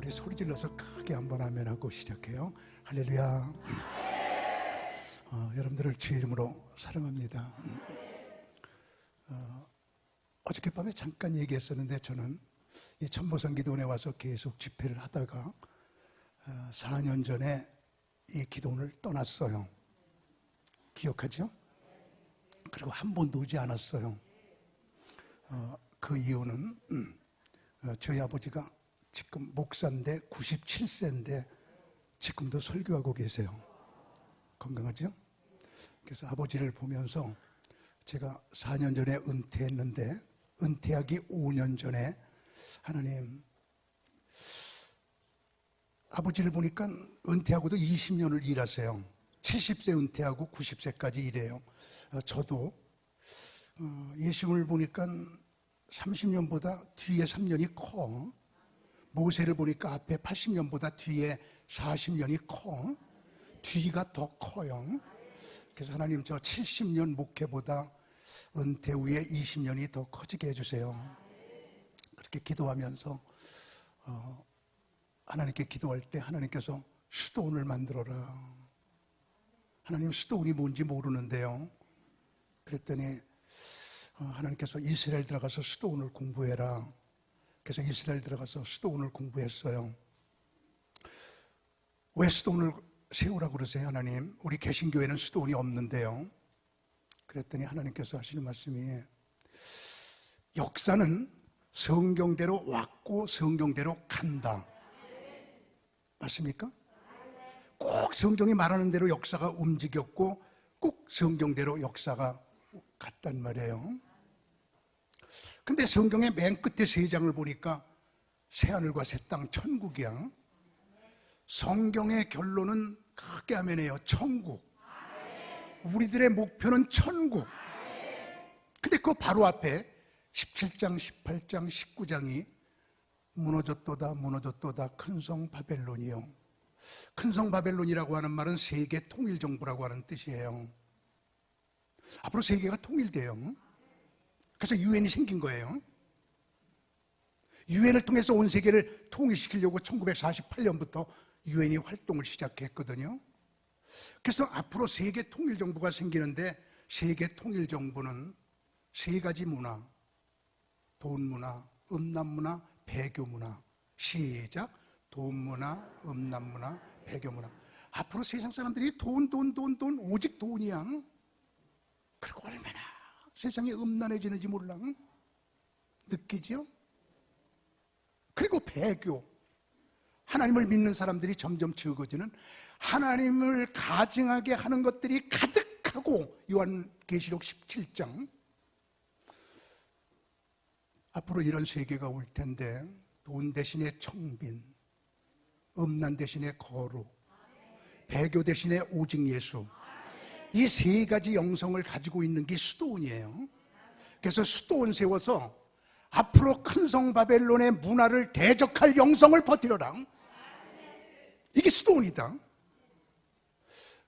우리 소리 질러서 크게 한번 아멘하고 시작해요. 할렐루야. 여러분들을 주의 이름으로 사랑합니다. 어저께 밤에 잠깐 얘기했었는데 저는 이 천보산 기도원에 와서 계속 집회를 하다가 4년 전에 이 기도원을 떠났어요. 기억하죠? 그리고 한 번도 오지 않았어요. 그 이유는 저희 아버지가 지금 목사인데 97세인데 지금도 설교하고 계세요. 건강하죠? 그래서 아버지를 보면서 제가 4년 전에 은퇴했는데 은퇴하기 5년 전에 하나님, 아버지를 보니까 은퇴하고도 20년을 일하세요. 70세 은퇴하고 90세까지 일해요. 저도 예수님을 보니까 30년보다 뒤에 3년이 커. 모세를 보니까 앞에 80년보다 뒤에 40년이 커. 뒤가 더 커요. 그래서 하나님, 저 70년 목회보다 은퇴 후에 20년이 더 커지게 해주세요. 그렇게 기도하면서 하나님께 기도할 때 하나님께서 수도원을 만들어라. 하나님, 수도원이 뭔지 모르는데요. 그랬더니 하나님께서 이스라엘 들어가서 수도원을 공부해라. 그래서 이스라엘 들어가서 수도원을 공부했어요. 왜 수도원을 세우라고 그러세요? 하나님, 우리 개신교회는 수도원이 없는데요. 그랬더니 하나님께서 하시는 말씀이, 역사는 성경대로 왔고 성경대로 간다. 맞습니까? 꼭 성경이 말하는 대로 역사가 움직였고 꼭 성경대로 역사가 갔단 말이에요. 근데 성경의 맨 끝에 3장을 보니까 새하늘과 새 땅, 천국이야. 성경의 결론은 크게 아멘해요. 천국. 우리들의 목표는 천국. 근데 그 바로 앞에 17장, 18장, 19장이 무너졌도다 무너졌도다 큰성 바벨론이요. 큰성 바벨론이라고 하는 말은 세계 통일정부라고 하는 뜻이에요. 앞으로 세계가 통일돼요. 그래서 유엔이 생긴 거예요. 유엔을 통해서 온 세계를 통일시키려고 1948년부터 유엔이 활동을 시작했거든요. 그래서 앞으로 세계 통일정부가 생기는데, 세계 통일정부는 3가지 문화, 돈문화, 음란문화, 배교문화. 시작. 돈문화, 음란문화, 배교문화. 앞으로 세상 사람들이 돈, 오직 돈이야. 그리고 얼마나 세상이 음란해지는지 몰라. 느끼죠? 그리고 배교. 하나님을 믿는 사람들이 점점 적어지는, 하나님을 가증하게 하는 것들이 가득하고, 요한계시록 17장. 앞으로 이런 세계가 올 텐데, 돈 대신에 청빈, 음란 대신에 거룩, 배교 대신에 오직 예수. 이 3가지 영성을 가지고 있는 게 수도원이에요. 그래서 수도원 세워서 앞으로 큰성 바벨론의 문화를 대적할 영성을 버티려라. 이게 수도원이다.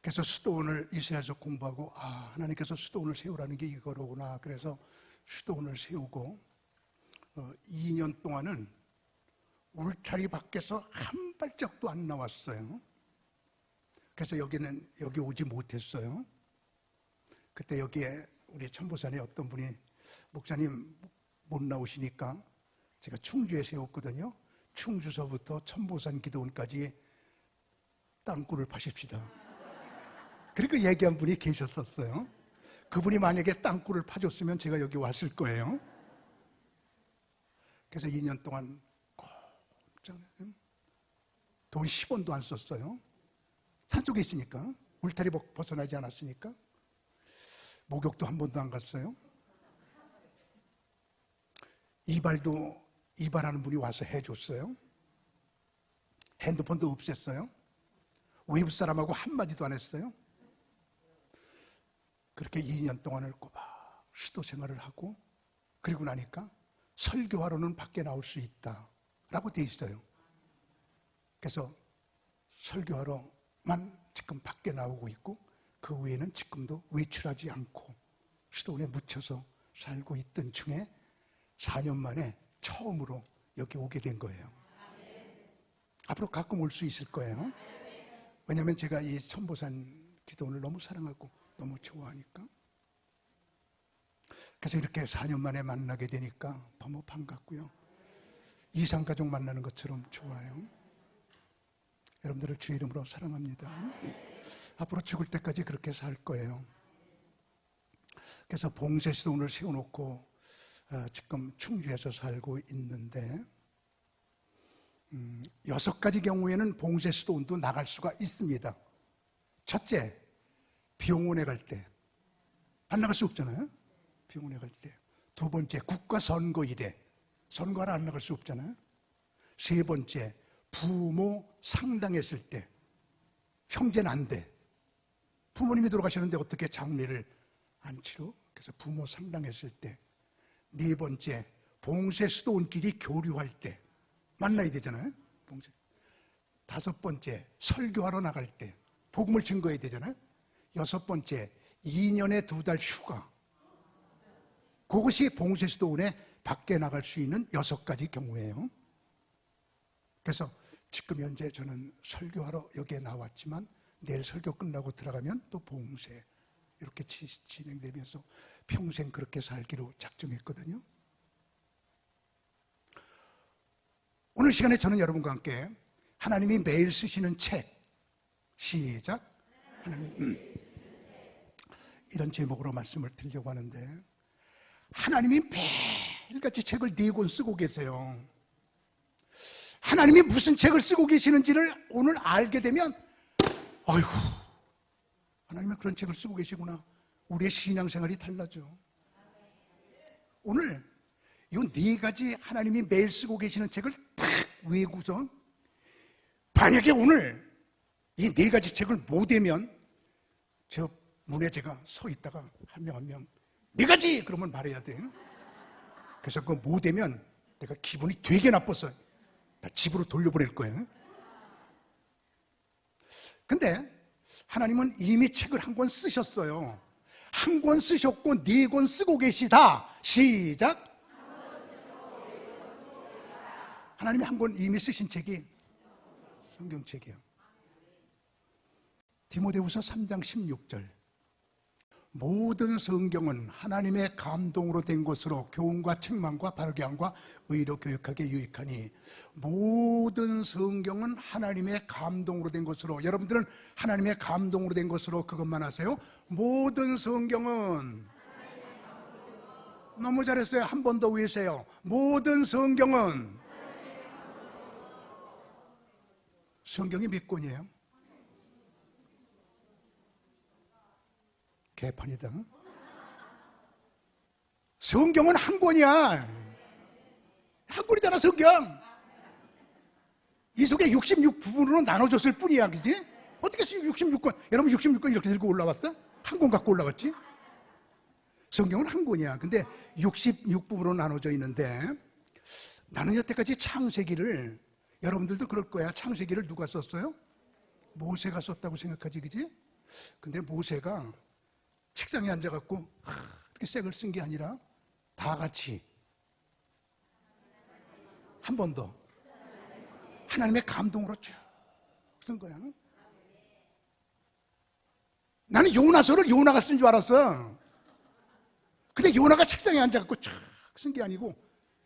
그래서 수도원을 이스라엘에서 공부하고, 하나님께서 수도원을 세우라는 게 이거로구나. 그래서 수도원을 세우고 2년 동안은 울타리 밖에서 한 발짝도 안 나왔어요. 그래서 여기 오지 못했어요. 그때 여기에 우리 천보산에 어떤 분이, 목사님 못 나오시니까 제가 충주에 세웠거든요. 충주서부터 천보산 기도원까지 땅굴을 파십시다. 그리고 얘기한 분이 계셨었어요. 그분이 만약에 땅굴을 파줬으면 제가 여기 왔을 거예요. 그래서 2년 동안 돈 10원도 안 썼어요. 산속에 있으니까, 울타리 벗어나지 않았으니까. 목욕도 한 번도 안 갔어요. 이발하는 분이 와서 해줬어요. 핸드폰도 없앴어요. 외부 사람하고 한마디도 안 했어요. 그렇게 2년 동안을 꼬박 수도 생활을 하고, 그리고 나니까 설교하러는 밖에 나올 수 있다라고 돼 있어요. 그래서 설교하러만 지금 밖에 나오고 있고, 그 외에는 지금도 외출하지 않고 수도원에 묻혀서 살고 있던 중에 4년 만에 처음으로 여기 오게 된 거예요. 앞으로 가끔 올 수 있을 거예요. 왜냐하면 제가 이 천보산 기도원을 너무 사랑하고 너무 좋아하니까. 그래서 이렇게 4년 만에 만나게 되니까 너무 반갑고요. 이산가족 만나는 것처럼 좋아요. 여러분들을 주의 이름으로 사랑합니다. 앞으로 죽을 때까지 그렇게 살 거예요. 그래서 봉쇄수도원을 세워놓고 지금 충주에서 살고 있는데 6가지 경우에는 봉쇄수도원도 나갈 수가 있습니다. 첫째, 병원에 갈 때 안 나갈 수 없잖아요. 병원에 갈 때. 두 번째, 국가선거일에 선거하러 안 나갈 수 없잖아요. 세 번째, 부모 상당했을 때. 형제는 안 돼. 부모님이 돌아가셨는데 어떻게 장례를 안 치러? 그래서 부모 상당했을 때. 네 번째, 봉쇄수도원끼리 교류할 때 만나야 되잖아요. 봉쇄. 다섯 번째, 설교하러 나갈 때 복음을 증거해야 되잖아요. 여섯 번째, 2년에 2달 휴가. 그것이 봉쇄수도원에 밖에 나갈 수 있는 6가지 경우예요. 그래서 지금 현재 저는 설교하러 여기에 나왔지만 내일 설교 끝나고 들어가면 또 봉쇄 이렇게 진행되면서 평생 그렇게 살기로 작정했거든요. 오늘 시간에 저는 여러분과 함께 하나님이 매일 쓰시는 책, 시작, 하나님, 이런 제목으로 말씀을 드리려고 하는데, 하나님이 매일같이 책을 4권 쓰고 계세요. 하나님이 무슨 책을 쓰고 계시는지를 오늘 알게 되면, 아이고, 하나님이 그런 책을 쓰고 계시구나. 우리의 신앙생활이 달라져. 오늘 이 4가지 하나님이 매일 쓰고 계시는 책을 탁 외우고서, 만약에 오늘 이 4가지 책을 못 외면 저 문에 제가 서 있다가 한 명 한 명 4가지 그러면 말해야 돼요. 그래서 그거 못 외면 내가 기분이 되게 나빠서 다 집으로 돌려보낼 거예요. 근데 하나님은 이미 책을 한 권 쓰셨어요. 한 권 쓰셨고 4권 쓰고 계시다. 시작. 하나님이 한 권 이미 쓰신 책이 성경책이에요. 디모데후서 3장 16절. 모든 성경은 하나님의 감동으로 된 것으로 교훈과 책망과 바르게 함과 의로 교육하게 유익하니. 모든 성경은 하나님의 감동으로 된 것으로. 여러분들은 하나님의 감동으로 된 것으로 그것만 하세요. 모든 성경은, 너무 잘했어요. 한 번 더 외우세요. 모든 성경은. 성경이 몇 권이에요? 개판이다. 성경은 한 권이야. 한 권이잖아, 성경. 이 속에 66부분으로 나눠줬을 뿐이야, 그지? 어떻게 66권, 여러분 66권 이렇게 들고 올라왔어? 한 권 갖고 올라갔지? 성경은 한 권이야. 근데 66부분으로 나눠져 있는데, 나는 여태까지 창세기를, 여러분들도 그럴 거야. 창세기를 누가 썼어요? 모세가 썼다고 생각하지, 그지? 근데 모세가 책상에 앉아갖고 이렇게 책을 쓴 게 아니라 다 같이 한 번 더 하나님의 감동으로 쭉 쓴 거야. 나는 요나서를 요나가 쓴 줄 알았어. 근데 요나가 책상에 앉아갖고 쭉 쓴 게 아니고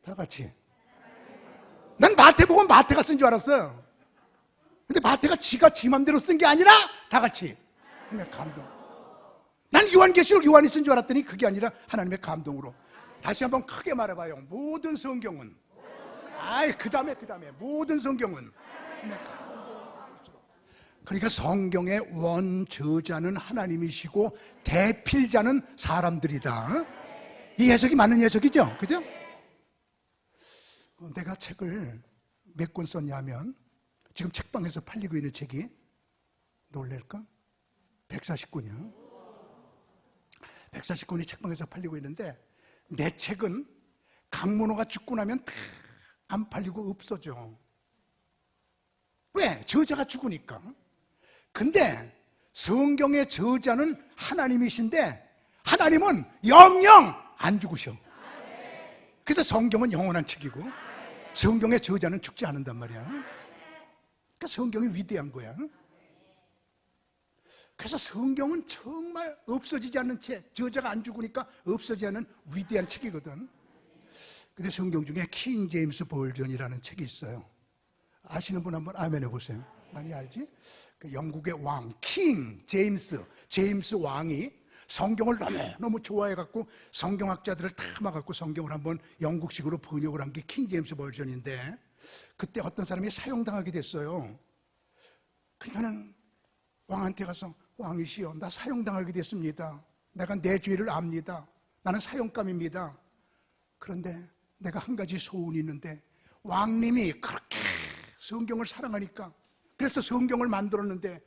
다 같이. 난 마태복음 마태가 쓴 줄 알았어. 근데 마태가 지가 지 맘대로 쓴 게 아니라 다 같이 하나님의 감동. 난 요한계시록 요한이 쓴 줄 알았더니 그게 아니라 하나님의 감동으로. 다시 한번 크게 말해봐요. 모든 성경은, 그 다음에 모든 성경은 하나님의 감동으로. 그러니까 성경의 원저자는 하나님이시고 대필자는 사람들이다. 이 해석이 맞는 해석이죠, 그죠? 내가 책을 몇 권 썼냐면, 지금 책방에서 팔리고 있는 책이 놀랄까? 140권이야. 140권이 책방에서 팔리고 있는데, 내 책은 강문호가 죽고 나면 다 안 팔리고 없어져. 왜? 저자가 죽으니까. 근데 성경의 저자는 하나님이신데, 하나님은 영영 안 죽으셔. 그래서 성경은 영원한 책이고 성경의 저자는 죽지 않는단 말이야. 그러니까 성경이 위대한 거야. 그래서 성경은 정말 없어지지 않는 책, 저자가 안 죽으니까 없어지지 않는 위대한 책이거든. 근데 성경 중에 킹 제임스 버전이라는 책이 있어요. 아시는 분 한번 아멘 해보세요. 많이 알지? 그 영국의 왕, 킹 제임스 왕이 성경을 너무 좋아해갖고 성경학자들을 다 막았고 성경을 한번 영국식으로 번역을 한 게 킹 제임스 버전인데, 그때 어떤 사람이 사형당하게 됐어요. 그러니까는 왕한테 가서, 왕이시여, 나 사형당하게 됐습니다. 내가 내 죄를 압니다. 나는 사형감입니다. 그런데 내가 한 가지 소원이 있는데, 왕님이 그렇게 성경을 사랑하니까 그래서 성경을 만들었는데,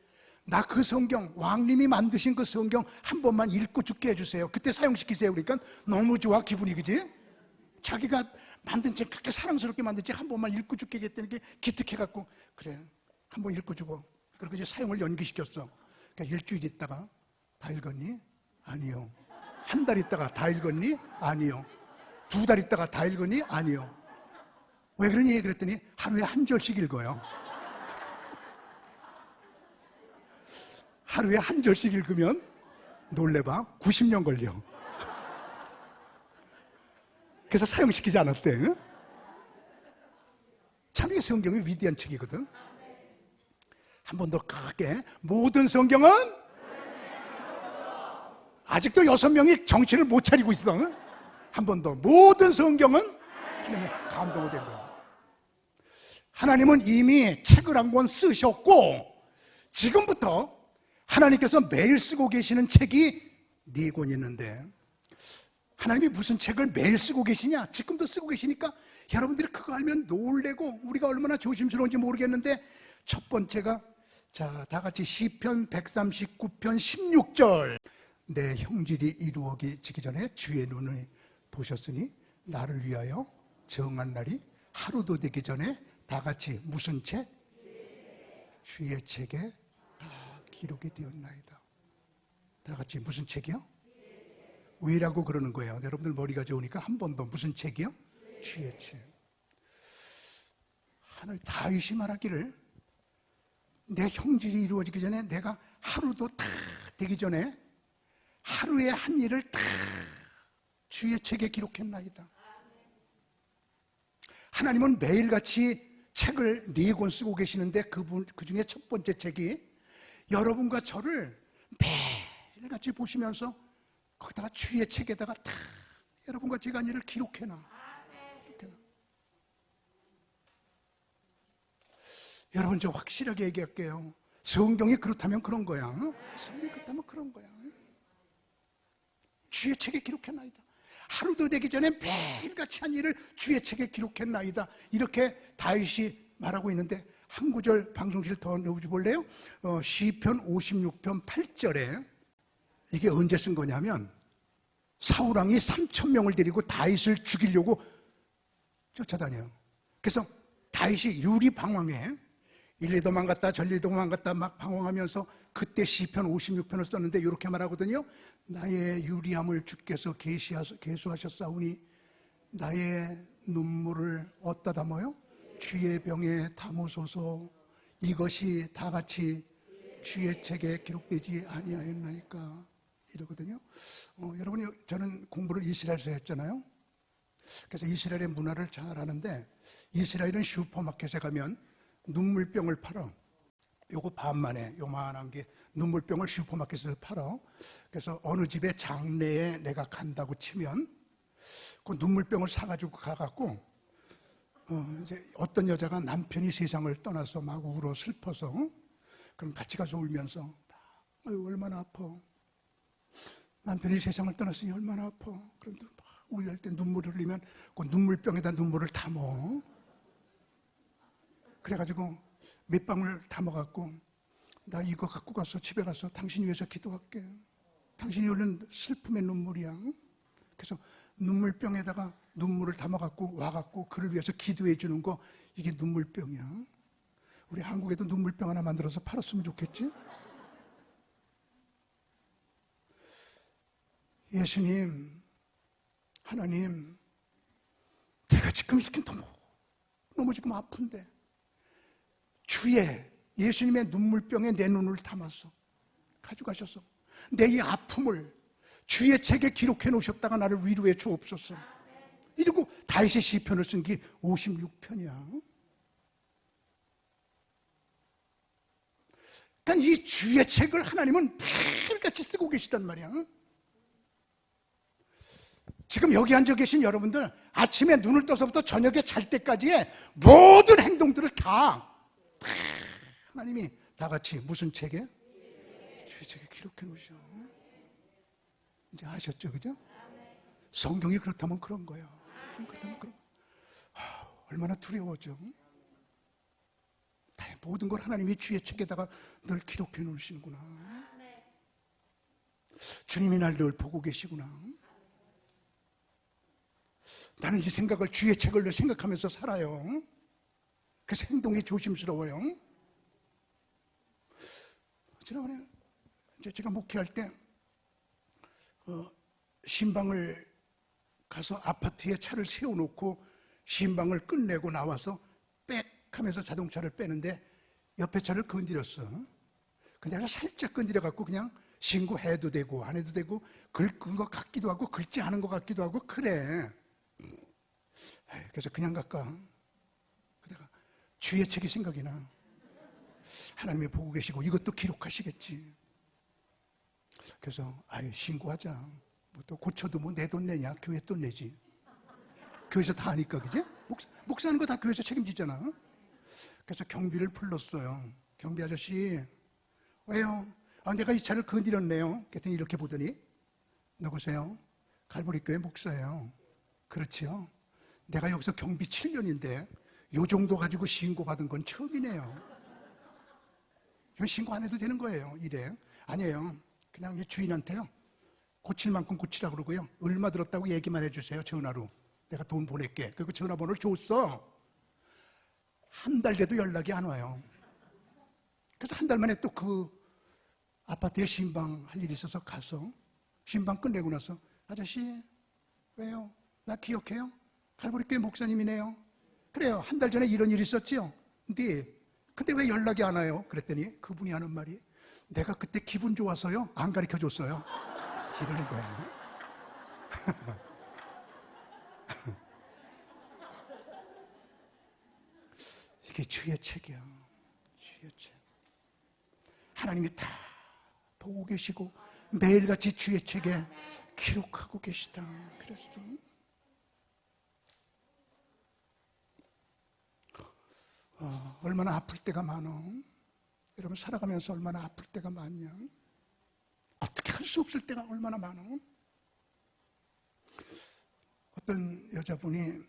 나 그 성경, 왕님이 만드신 그 성경 한 번만 읽고 죽게 해주세요. 그때 사형시키세요. 그러니까 너무 좋아, 기분이. 그지? 자기가 만든 책, 그렇게 사랑스럽게 만든 책 한 번만 읽고 죽게 했다는 게 기특해갖고, 그래, 한 번 읽고 죽어. 그리고 이제 사형을 연기시켰어. 그러니까 일주일 있다가 다 읽었니? 아니요. 한 달 있다가 다 읽었니? 아니요. 2달 있다가 다 읽었니? 아니요. 왜 그러니? 그랬더니 하루에 한 절씩 읽어요. 하루에 한 절씩 읽으면 놀래봐, 90년 걸려. 그래서 사형시키지 않았대. 응? 참 이 성경이 위대한 책이거든. 한 번 더 크게, 모든 성경은 아직도 6명이 정신을 못 차리고 있어. 응? 한 번 더, 모든 성경은 하나님의 감동으로 된 거야. 하나님은 이미 책을 한 권 쓰셨고, 지금부터 하나님께서 매일 쓰고 계시는 책이 4권 있는데, 하나님이 무슨 책을 매일 쓰고 계시냐? 지금도 쓰고 계시니까 여러분들이 그거 알면 놀래고, 우리가 얼마나 조심스러운지 모르겠는데, 첫 번째가, 자, 다 같이 시편 139편 16절. 내 형질이 이루어지기 전에 주의 눈을 보셨으니 나를 위하여 정한 날이 하루도 되기 전에, 다 같이 무슨 책? 주의 책에 다 기록이 되었나이다. 다 같이 무슨 책이요? 왜라고 그러는 거예요? 여러분들 머리가 좋으니까 한 번 더, 무슨 책이요? 주의 책. 하늘 다윗이 말하기를, 내 형질이 이루어지기 전에, 내가 하루도 다 되기 전에 하루의 한 일을 다 주의 책에 기록했나이다. 하나님은 매일같이 책을 4권 쓰고 계시는데, 그 중에 첫 번째 책이 여러분과 저를 매일같이 보시면서 거기다가 주의 책에다가 다 여러분과 제가 한 일을 기록해놔. 여러분, 저 확실하게 얘기할게요. 성경이 그렇다면 그런 거야. 성경이 그렇다면 그런 거야. 주의 책에 기록했나이다. 하루도 되기 전에 매일같이 한 일을 주의 책에 기록했나이다. 이렇게 다윗이 말하고 있는데, 한 구절 방송실 더 넣어볼래요? 시편 56편 8절에, 이게 언제 쓴 거냐면, 사울왕이 3,000명을 데리고 다윗을 죽이려고 쫓아다녀요. 그래서 다윗이 유리 방황해. 일리 도망갔다 저리 도망갔다 막 방황하면서, 그때 시편 56편을 썼는데 이렇게 말하거든요. 나의 유리함을 주께서 계수하셨사오니 나의 눈물을 어디다 담아요? 주의 병에 담으소서. 이것이 다 같이 주의 책에 기록되지 아니하였나이까, 이러거든요. 여러분이, 저는 공부를 이스라엘에서 했잖아요. 그래서 이스라엘의 문화를 잘 아는데, 이스라엘은 슈퍼마켓에 가면 눈물병을 팔아. 요거 반만에 요만한 게 눈물병을 슈퍼마켓에서 팔아. 그래서 어느 집에 장례에 내가 간다고 치면 그 눈물병을 사가지고 가갖고, 이제 어떤 여자가 남편이 세상을 떠나서 막 울어 슬퍼서, 그럼 같이 가서 울면서, 아유, 얼마나 아파. 남편이 세상을 떠났으니 얼마나 아파. 그런데 막 울릴 때 눈물을 흘리면 그 눈물병에다 눈물을 담어. 그래가지고 몇 방울 담아갖고, 나 이거 갖고 가서 집에 가서 당신 위해서 기도할게. 당신이 흘린 슬픔의 눈물이야. 그래서 눈물병에다가 눈물을 담아갖고 와갖고 그를 위해서 기도해 주는 거, 이게 눈물병이야. 우리 한국에도 눈물병 하나 만들어서 팔았으면 좋겠지? 예수님, 하나님, 내가 지금 이렇게 너무 지금 아픈데 주의 예수님의 눈물병에 내 눈을 담아서 가져가셔서 내 이 아픔을 주의 책에 기록해 놓으셨다가 나를 위로해 주옵소서. 이러고 다윗이 시편을 쓴 게 56편이야. 그러니까 이 주의 책을 하나님은 매일같이 쓰고 계시단 말이야. 지금 여기 앉아 계신 여러분들 아침에 눈을 떠서부터 저녁에 잘 때까지의 모든 행동들을 다 하나님이 다 같이 무슨 책에? 주의 책에 기록해 놓으셔. 이제 아셨죠, 그죠? 성경이 그렇다면 그런 거야. 그렇다면 그런 거야. 얼마나 두려워져. 모든 걸 하나님이 주의 책에다가 늘 기록해 놓으시는구나. 주님이 날 늘 보고 계시구나. 나는 이 생각을 주의 책을 늘 생각하면서 살아요. 그래서 행동이 조심스러워요. 지난번에 이제 제가 목회할 때 신방을 가서 아파트에 차를 세워놓고 신방을 끝내고 나와서 빽 하면서 자동차를 빼는데 옆에 차를 건드렸어. 근데 아주 살짝 건드려갖고 그냥 신고해도 되고 안 해도 되고 긁은 것 같기도 하고 긁지 않은 것 같기도 하고 그래. 그래서 그냥 갈까? 그러다가 주의 책이 생각이 나. 하나님이 보고 계시고 이것도 기록하시겠지. 그래서 아예 신고하자. 뭐 또 고쳐도 뭐 내 돈 내냐? 교회 돈 내지. 교회에서 다 하니까, 그지? 목사 하는 거 다 교회에서 책임지잖아. 그래서 경비를 불렀어요. 경비 아저씨, 왜요? 내가 이 차를 건드렸네요. 그랬더니 이렇게 보더니, 누구세요? 갈보리교회 목사예요. 그렇지요? 내가 여기서 경비 7년인데 요 정도 가지고 신고받은 건 처음이네요. 이건 신고 안 해도 되는 거예요. 이래. 아니에요. 그냥 이 주인한테요. 고칠 만큼 고치라고 그러고요. 얼마 들었다고 얘기만 해주세요. 전화로. 내가 돈 보낼게. 그리고 전화번호를 줬어. 한 달 돼도 연락이 안 와요. 그래서 한 달 만에 또 그 아파트에 신방 할 일이 있어서 가서 신방 끝내고 나서 아저씨 왜요? 나 기억해요? 갈보리교회 목사님이네요. 그래요. 한 달 전에 이런 일이 있었지요. 근데 왜 연락이 안 와요? 그랬더니 그분이 하는 말이 내가 그때 기분 좋아서요 안 가르쳐줬어요. 이러는 거예요. 이게 주의 책이야. 주의 책. 하나님이 다 보고 계시고 매일같이 주의 책에 기록하고 계시다. 그랬어. 얼마나 아플 때가 많어. 여러분 살아가면서 얼마나 아플 때가 많냐. 어떻게 할 수 없을 때가 얼마나 많어. 어떤 여자분이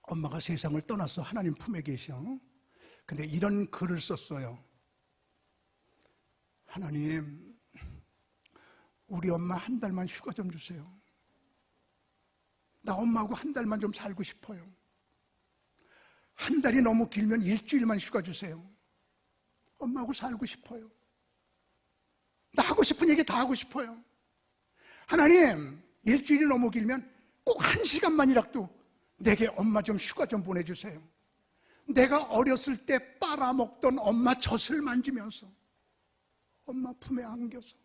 엄마가 세상을 떠나서 하나님 품에 계셔. 근데 이런 글을 썼어요. 하나님, 우리 엄마 한 달만 휴가 좀 주세요. 나 엄마하고 한 달만 좀 살고 싶어요. 한 달이 너무 길면 일주일만 휴가 주세요. 엄마하고 살고 싶어요. 나 하고 싶은 얘기 다 하고 싶어요. 하나님, 일주일이 너무 길면 꼭 1시간만이라도 내게 엄마 좀 휴가 좀 보내주세요. 내가 어렸을 때 빨아먹던 엄마 젖을 만지면서 엄마 품에 안겨서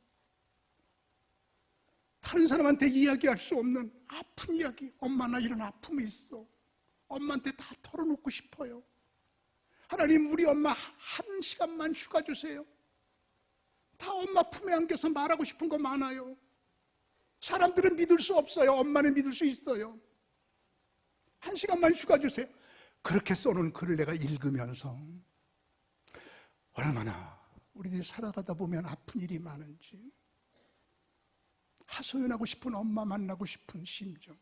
다른 사람한테 이야기할 수 없는 아픈 이야기. 엄마 나 이런 아픔이 있어. 엄마한테 다 털어놓고 싶어요. 하나님 우리 엄마 1시간만 휴가 주세요. 다 엄마 품에 안겨서 말하고 싶은 거 많아요. 사람들은 믿을 수 없어요. 엄마는 믿을 수 있어요. 1시간만 휴가 주세요. 그렇게 써놓은 글을 내가 읽으면서 얼마나 우리들이 살아가다 보면 아픈 일이 많은지, 하소연하고 싶은 엄마 만나고 싶은 심정.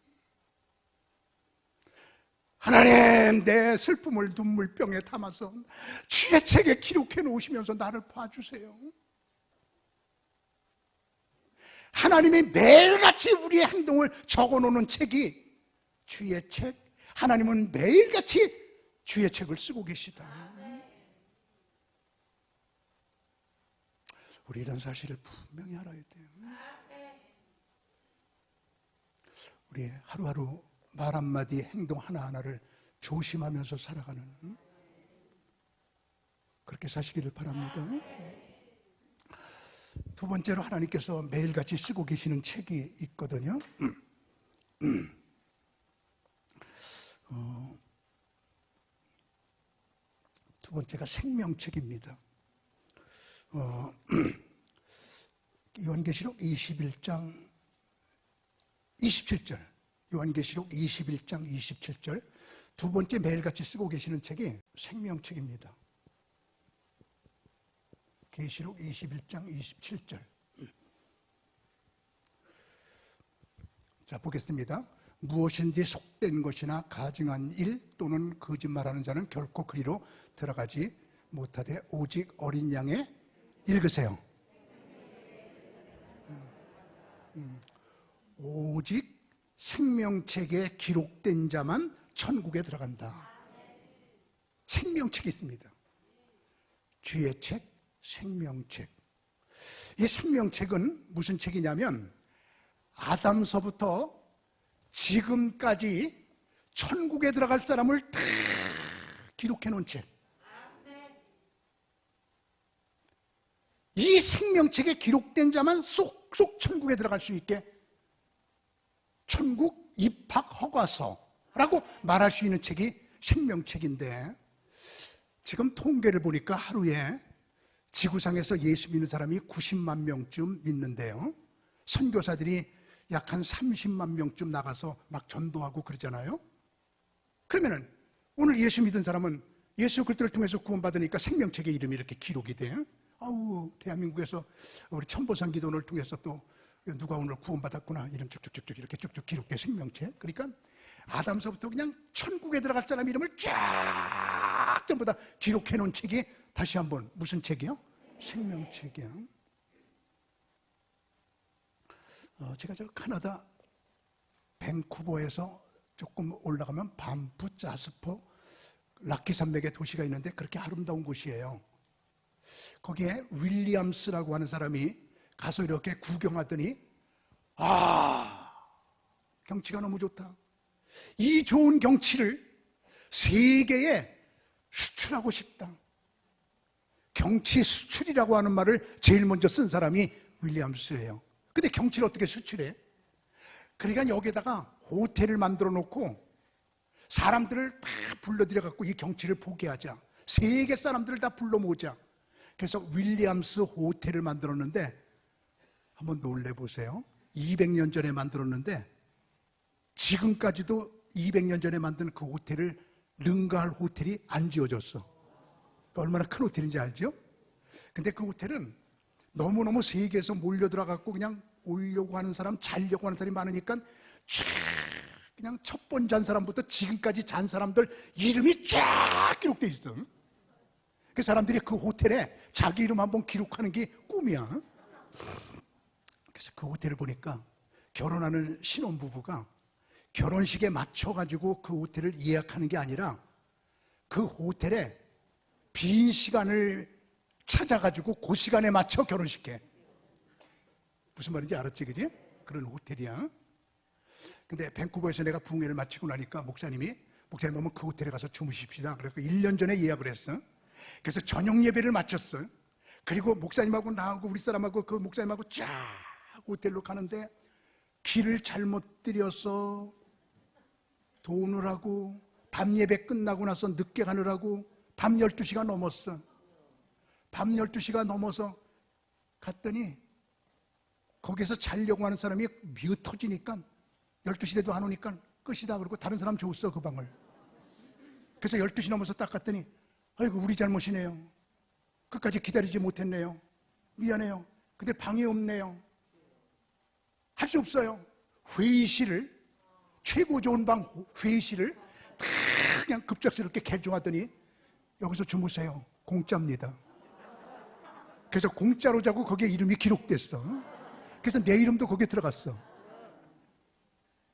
하나님 내 슬픔을 눈물병에 담아서 주의 책에 기록해 놓으시면서 나를 봐주세요. 하나님이 매일같이 우리의 행동을 적어놓는 책이 주의 책. 하나님은 매일같이 주의 책을 쓰고 계시다. 우리 이런 사실을 분명히 알아야 돼요. 우리 하루하루 말 한마디 행동 하나하나를 조심하면서 살아가는, 그렇게 사시기를 바랍니다. 두 번째로 하나님께서 매일같이 쓰고 계시는 책이 있거든요. 두 번째가 생명책입니다. 요한계시록 21장 27절, 요한계시록 21장 27절, 두 번째 매일같이 쓰고 계시는 책이 생명책입니다. 계시록 21장 27절. 자, 보겠습니다. 무엇인지 속된 것이나 가증한 일 또는 거짓말하는 자는 결코 그리로 들어가지 못하되 오직 어린 양의 읽으세요. 오직 생명책에 기록된 자만 천국에 들어간다. 생명책이 있습니다. 주의 책, 생명책. 이 생명책은 무슨 책이냐면 아담서부터 지금까지 천국에 들어갈 사람을 다 기록해 놓은 책. 이 생명책에 기록된 자만 쏙쏙 천국에 들어갈 수 있게 천국 입학 허가서라고 말할 수 있는 책이 생명책인데, 지금 통계를 보니까 하루에 지구상에서 예수 믿는 사람이 90만 명쯤 믿는데요, 선교사들이 약 한 30만 명쯤 나가서 막 전도하고 그러잖아요. 그러면은 오늘 예수 믿은 사람은 예수 그리스도를 통해서 구원받으니까 생명책에 이름이 이렇게 기록이 돼. 아우, 대한민국에서 우리 천보산 기도원을 통해서 또 누가 오늘 구원받았구나, 이름 쭉쭉쭉쭉 이렇게 쭉쭉 기록돼, 생명책. 그러니까 아담서부터 그냥 천국에 들어갈 사람 이름을 쫙 전부 다 기록해 놓은 책이, 다시 한번 무슨 책이요? 생명책이야. 제가 저 카나다 밴쿠버에서 조금 올라가면 반프, 자스퍼, 락키 산맥의 도시가 있는데 그렇게 아름다운 곳이에요. 거기에 윌리엄스라고 하는 사람이 가서 이렇게 구경하더니, 경치가 너무 좋다. 이 좋은 경치를 세계에 수출하고 싶다. 경치 수출이라고 하는 말을 제일 먼저 쓴 사람이 윌리엄스예요. 근데 경치를 어떻게 수출해? 그러니까 여기에다가 호텔을 만들어 놓고 사람들을 다 불러들여 갖고 이 경치를 보게 하자. 세계 사람들을 다 불러 모으자. 그래서 윌리엄스 호텔을 만들었는데, 한번 놀래보세요. 200년 전에 만들었는데 지금까지도 200년 전에 만든 그 호텔을 능가할 호텔이 안 지어졌어. 그러니까 얼마나 큰 호텔인지 알죠? 근데 그 호텔은 너무너무 세계에서 몰려들어갖고 그냥 오려고 하는 사람, 자려고 하는 사람이 많으니까 쫙 그냥 첫 번 잔 사람부터 지금까지 잔 사람들 이름이 쫙 기록돼 있어. 그 사람들이 그 호텔에 자기 이름 한번 기록하는 게 꿈이야. 그래서 그 호텔을 보니까 결혼하는 신혼부부가 결혼식에 맞춰가지고 그 호텔을 예약하는 게 아니라 그 호텔에 빈 시간을 찾아가지고 그 시간에 맞춰 결혼식해. 무슨 말인지 알았지, 그지? 그런 호텔이야. 근데 밴쿠버에서 내가 부흥회를 마치고 나니까 목사님 한번 그 호텔에 가서 주무십시다. 그래서 1년 전에 예약을 했어. 그래서 저녁 예배를 마쳤어. 그리고 목사님하고 나하고 우리 사람하고 그 목사님하고 쫙 호텔로 가는데 길을 잘못 들여서 돈을 하고 밤 예배 끝나고 나서 늦게 가느라고 밤 12시가 넘었어. 밤 12시가 넘어서 갔더니 거기서 자려고 하는 사람이 미어 터지니까 12시 돼도 안 오니까 끝이다 그러고 다른 사람 줬어, 그 방을. 그래서 12시 넘어서 딱 갔더니, 아이고 우리 잘못이네요. 끝까지 기다리지 못했네요. 미안해요. 근데 방이 없네요. 할 수 없어요. 회의실을, 최고 좋은 방 회의실을 다 그냥 급작스럽게 개조하더니 여기서 주무세요. 공짜입니다. 그래서 공짜로 자고 거기에 이름이 기록됐어. 그래서 내 이름도 거기에 들어갔어.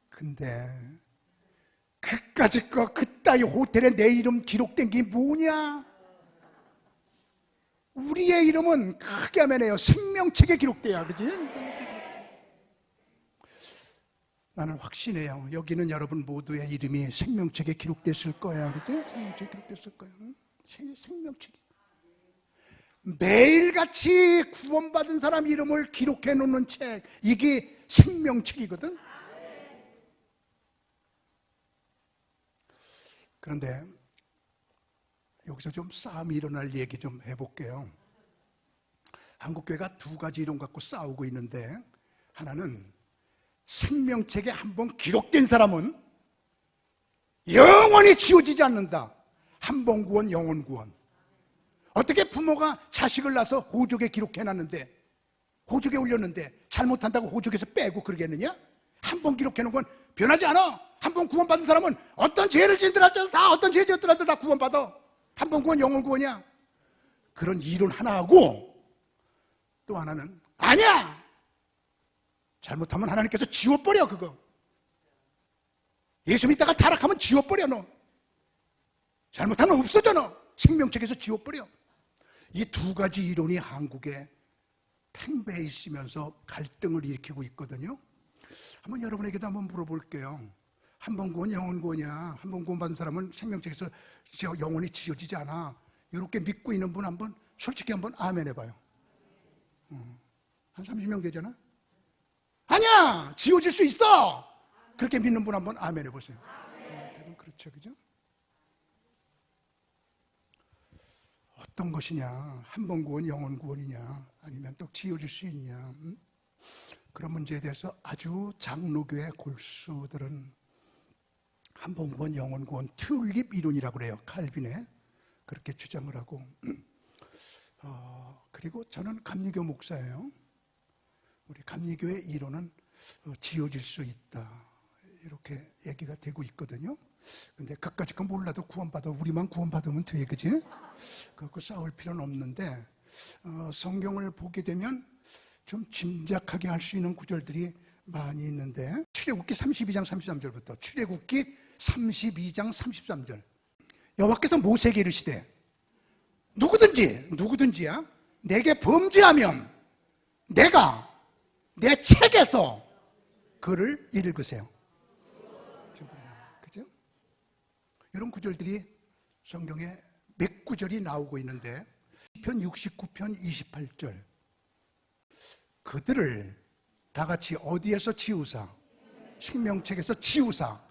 근데 그까짓 거 그따위 호텔에 내 이름 기록된 게 뭐냐? 우리의 이름은 크게 하면 해요, 생명책에 기록돼야, 그지? 나는 확신해요. 여기는 여러분 모두의 이름이 생명책에 기록됐을 거야, 그지? 생명책에 기록됐을 거야. 생명책이. 매일같이 구원받은 사람 이름을 기록해 놓는 책, 이게 생명책이거든. 그런데 여기서 좀 싸움이 일어날 얘기 좀 해볼게요. 한국교회가 두 가지 이론 갖고 싸우고 있는데, 하나는 생명책에 한번 기록된 사람은 영원히 지워지지 않는다. 한 번 구원, 영원 구원. 어떻게 부모가 자식을 낳아서 호적에 기록해놨는데, 호적에 올렸는데 잘못한다고 호적에서 빼고 그러겠느냐? 한 번 기록해놓은 건 변하지 않아. 한 번 구원받은 사람은 어떤 죄를 지었더라도 다, 어떤 죄 지었더라도 다 구원받아. 한 번 구원, 영원 구원이야. 그런 이론 하나하고, 또 하나는 아니야, 잘못하면 하나님께서 지워버려. 그거 예수 믿다가 타락하면 지워버려. 너 잘못하면 없어져. 너 생명책에서 지워버려. 이 두 가지 이론이 한국에 팽배해 있으면서 갈등을 일으키고 있거든요. 한번 여러분에게도 한번 물어볼게요. 한 번 구원, 영원 구원이야. 한 번 구원 받은 사람은 생명책에서 영원히 지워지지 않아. 이렇게 믿고 있는 분 한번 솔직히 한번 아멘 해봐요. 한 30명 되잖아. 아니야, 지워질 수 있어. 그렇게 믿는 분 한번 아멘 해보세요. 대부분 그렇죠, 그죠? 어떤 것이냐, 한 번 구원, 영원 구원이냐, 아니면 또 지워질 수 있느냐, 그런 문제에 대해서 아주 장로교의 골수들은 한 번 구원, 영원 구원, 튤립 이론이라고 그래요. 칼빈에 그렇게 주장을 하고, 그리고 저는 감리교 목사예요. 우리 감리교의 이론은 지워질 수 있다, 이렇게 얘기가 되고 있거든요. 근데 그까짓 거 몰라도 구원받아. 우리만 구원받으면 돼, 그지? 그거 싸울 필요는 없는데, 성경을 보게 되면 좀 짐작하게 할 수 있는 구절들이 많이 있는데, 출애굽기 32장 33절부터 출애굽기 32장 33절. 여호와께서 모세에게 이르시되 누구든지야 내게 범죄하면 내가 내 책에서 그를 읽으세요. 그죠? 이런 구절들이 성경에 몇 구절이 나오고 있는데, 시편 69편 28절. 그들을 다 같이 어디에서 지우사? 생명책에서 지우사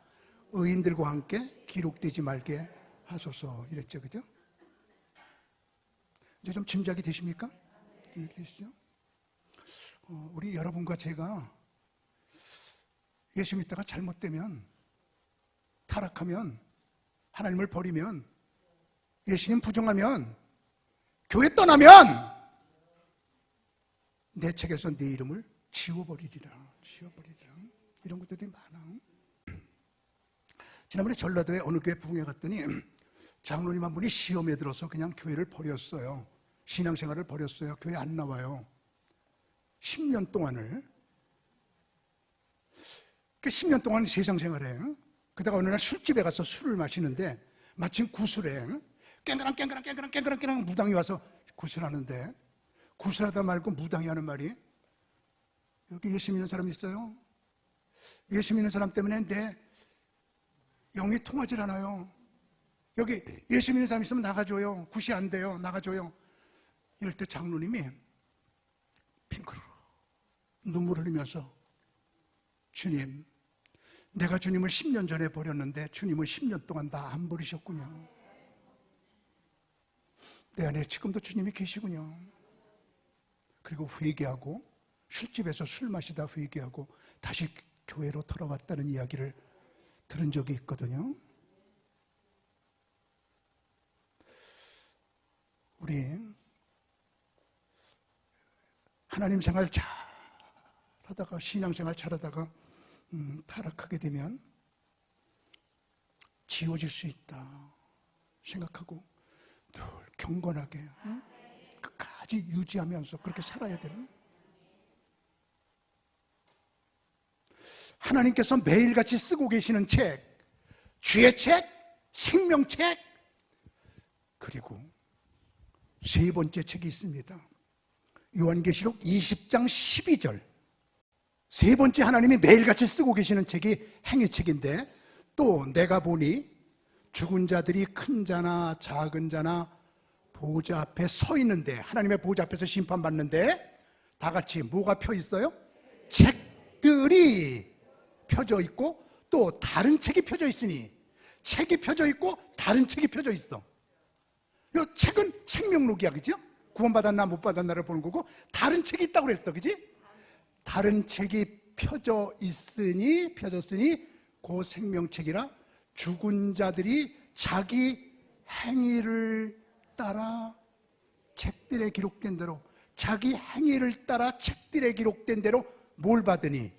의인들과 함께 기록되지 말게 하소서, 이랬죠. 그죠? 이제 좀 짐작이 되십니까? 짐작이 되시죠? 우리 여러분과 제가 예수 믿다가 잘못되면, 타락하면, 하나님을 버리면, 예수님 부정하면, 교회 떠나면 내 책에서 네 이름을 지워버리리라. 이런 것들이 많아. 지난번에 전라도에 어느 교회 부흥회 갔더니 장로님 한 분이 시험에 들어서 그냥 교회를 버렸어요. 신앙생활을 버렸어요. 교회 안 나와요. 10년 동안을. 그 10년 동안 세상생활에, 그러다가 어느 날 술집에 가서 술을 마시는데 마침 구슬에 깽그랑 무당이 와서 구슬하는데, 구슬하다 말고 무당이 하는 말이, 여기 예수 믿는 사람 있어요? 예수 믿는 사람 때문에 내 영이 통하질 않아요. 여기 예수 믿는 사람 있으면 나가줘요. 굿이 안 돼요. 나가줘요. 이럴 때 장로님이 핑크로 눈물을 흘리면서, 주님, 내가 주님을 10년 전에 버렸는데 주님을 10년 동안 다 안 버리셨군요. 내 안에 지금도 주님이 계시군요. 그리고 회개하고, 술집에서 술 마시다 회개하고 다시 교회로 돌아왔다는 이야기를 들은 적이 있거든요. 우리 하나님 생활 잘 하다가, 신앙생활 잘하다가 타락하게 되면 지워질 수 있다 생각하고 늘 경건하게 끝까지 유지하면서 그렇게 살아야 되는, 하나님께서 매일같이 쓰고 계시는 책, 주의 책, 생명책, 그리고 세 번째 책이 있습니다. 요한계시록 20장 12절. 세 번째 하나님이 매일같이 쓰고 계시는 책이 행위책인데, 또 내가 보니 죽은 자들이 큰 자나 작은 자나 보좌 앞에 서 있는데, 하나님의 보좌 앞에서 심판받는데 다 같이 뭐가 펴 있어요? 책들이 펴져 있고 또 다른 책이 펴져 있으니, 책이 펴져 있고 다른 책이 펴져 있어. 이 책은 생명록이야, 그죠? 구원받았나 못 받았나를 보는 거고, 다른 책이 있다고 그랬어, 그지? 다른 책이 펴졌으니 그 생명책이라 죽은 자들이 자기 행위를 따라 책들에 기록된 대로, 자기 행위를 따라 책들에 기록된 대로 뭘 받으니?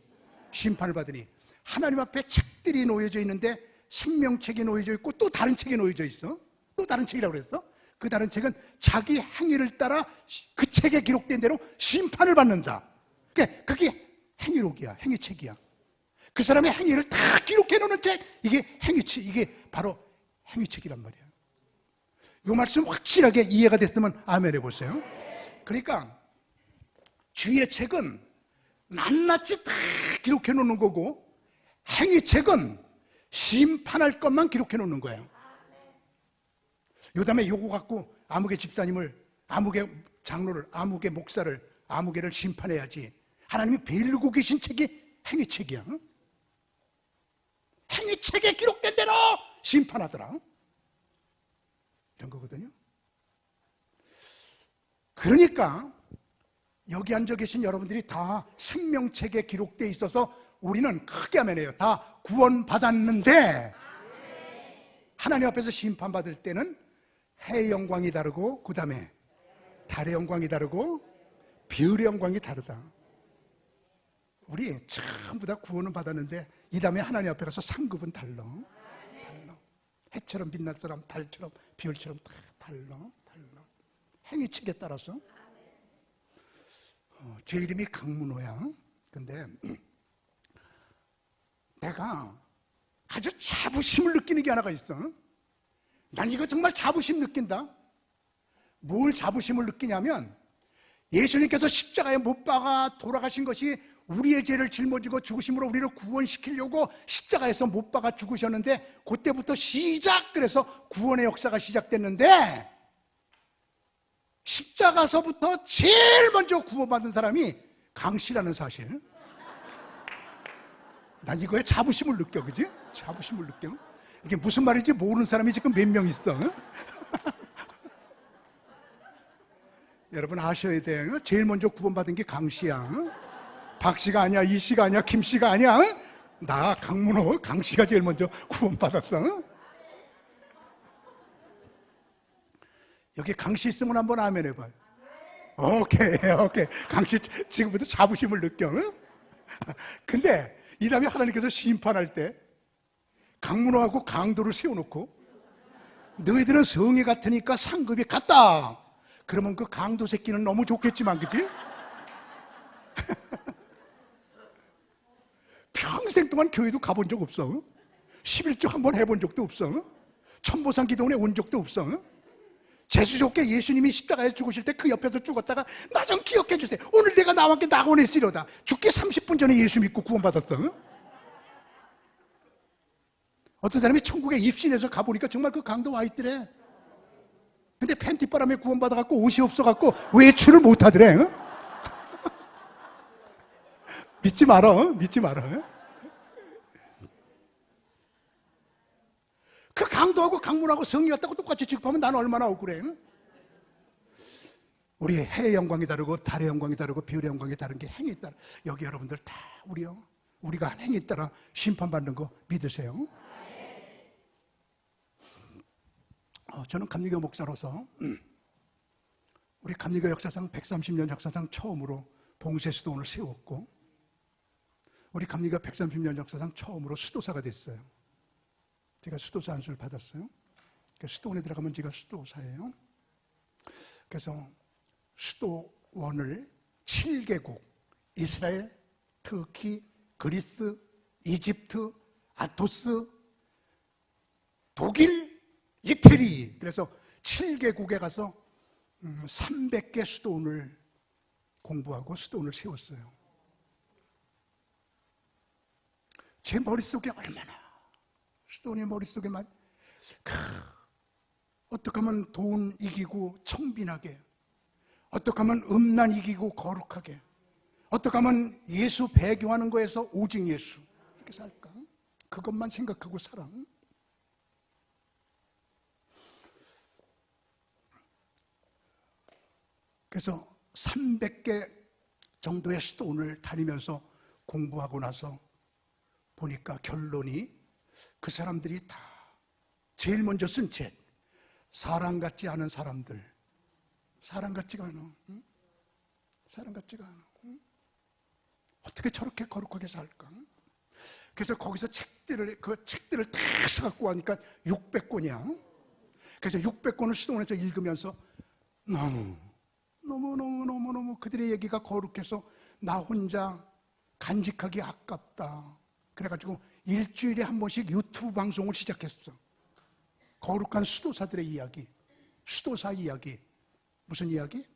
심판을 받으니. 하나님 앞에 책들이 놓여져 있는데 생명책이 놓여져 있고 또 다른 책이 놓여져 있어. 또 다른 책이라고 그랬어. 그 다른 책은 자기 행위를 따라 그 책에 기록된 대로 심판을 받는다. 그게 행위록이야, 행위책이야. 그 사람의 행위를 다 기록해 놓는 책, 이게 행위책, 이게 바로 행위책이란 말이야. 이 말씀 확실하게 이해가 됐으면 아멘 해보세요. 그러니까 주의 책은 낱낱이 다 기록해 놓는 거고, 행위책은 심판할 것만 기록해 놓는 거예요. 요담에 요거 갖고 아무개 집사님을, 아무개 장로를, 아무개 목사를, 아무개를 심판해야지. 하나님이 베르고 계신 책이 행위책이야. 행위책에 기록된 대로 심판하더라. 이런 거거든요. 그러니까 여기 앉아 계신 여러분들이 다 생명책에 기록되어 있어서 우리는 크게 아멘해요. 다 구원받았는데 하나님 앞에서 심판받을 때는 해의 영광이 다르고, 그 다음에 달의 영광이 다르고, 별의 영광이 다르다. 우리 전부 다 구원은 받았는데 이 다음에 하나님 앞에 가서 상급은 달라. 해처럼 빛날 사람, 달처럼, 별처럼 다 달라. 행위책에 따라서. 제 이름이 강문호야. 근데 내가 아주 자부심을 느끼는 게 하나가 있어. 난 이거 정말 자부심 느낀다. 뭘 자부심을 느끼냐면, 예수님께서 십자가에 못 박아 돌아가신 것이 우리의 죄를 짊어지고 죽으심으로 우리를 구원시키려고 십자가에서 못 박아 죽으셨는데, 그때부터 그래서 구원의 역사가 시작됐는데, 십자가서부터 제일 먼저 구원받은 사람이 강씨라는 사실. 난 이거에 자부심을 느껴, 그지? 자부심을 느껴. 이게 무슨 말인지 모르는 사람이 지금 몇 명 있어. 여러분 아셔야 돼요. 제일 먼저 구원받은 게 강씨야. 박씨가 아니야, 이씨가 아니야, 김씨가 아니야. 나 강문호, 강씨가 제일 먼저 구원받았어. 여기 강씨 있으면 한번 아멘 해봐요. 오케이. 강씨 지금부터 자부심을 느껴. 근데 이 다음에 하나님께서 심판할 때 강문호하고 강도를 세워놓고, 너희들은 성이 같으니까 상급이 같다. 그러면 그 강도 새끼는 너무 좋겠지만, 그치? 평생 동안 교회도 가본 적 없어. 11조 한번 해본 적도 없어. 천보상 기도원에 온 적도 없어. 재수 좋게 예수님이 십자가에 죽으실 때 그 옆에서 죽었다가, 나 좀 기억해 주세요. 오늘 내가 나와 함께 낙원에 쓰려다. 죽기 30분 전에 예수 믿고 구원받았어. 어떤 사람이 천국에 입신해서 가보니까 정말 그 강도 와 있더래. 근데 팬티바람에 구원받아갖고 옷이 없어갖고 외출을 못하더래. 믿지 말어. 그 강도하고 강문하고 성이었다고 똑같이 취급하면 나는 얼마나 억울해. 우리 해의 영광이 다르고 달의 영광이 다르고 별의 영광이 다른 게 행위에 따라. 여기 여러분들 다 우리가 한 행위에 따라 심판받는 거 믿으세요. 저는 감리교 목사로서 우리 감리교 역사상 130년 역사상 처음으로 봉쇄수도원을 세웠고, 우리 감리교 130년 역사상 처음으로 수도사가 됐어요. 제가 수도사 안수를 받았어요. 수도원에 들어가면 제가 수도사예요. 그래서 수도원을 7개국, 이스라엘, 터키, 그리스, 이집트, 아토스, 독일, 이태리, 그래서 7개국에 가서 300개 수도원을 공부하고 수도원을 세웠어요. 제 머릿속에 얼마나 수도원의 머릿속에만 어떻게 하면 돈 이기고 청빈하게, 어떻게 하면 음란 이기고 거룩하게, 어떻게 하면 예수 배교하는 거에서 오직 예수 이렇게 살까? 그것만 생각하고 살아. 그래서 300개 정도의 수도원을 다니면서 공부하고 나서 보니까 결론이 그 사람들이 다 제일 먼저 쓴 책, 사람 같지 않은 사람들. 사람 같지가 않아. 응? 사람 같지가 않아. 응? 어떻게 저렇게 거룩하게 살까? 그래서 거기서 그 책들을 다 사갖고 와니까 600권이야. 그래서 600권을 수도원에서 읽으면서 너무 그들의 얘기가 거룩해서 나 혼자 간직하기 아깝다. 그래가지고 일주일에 한 번씩 유튜브 방송을 시작했어. 거룩한 수도사들의 이야기, 수도사 이야기. 무슨 이야기?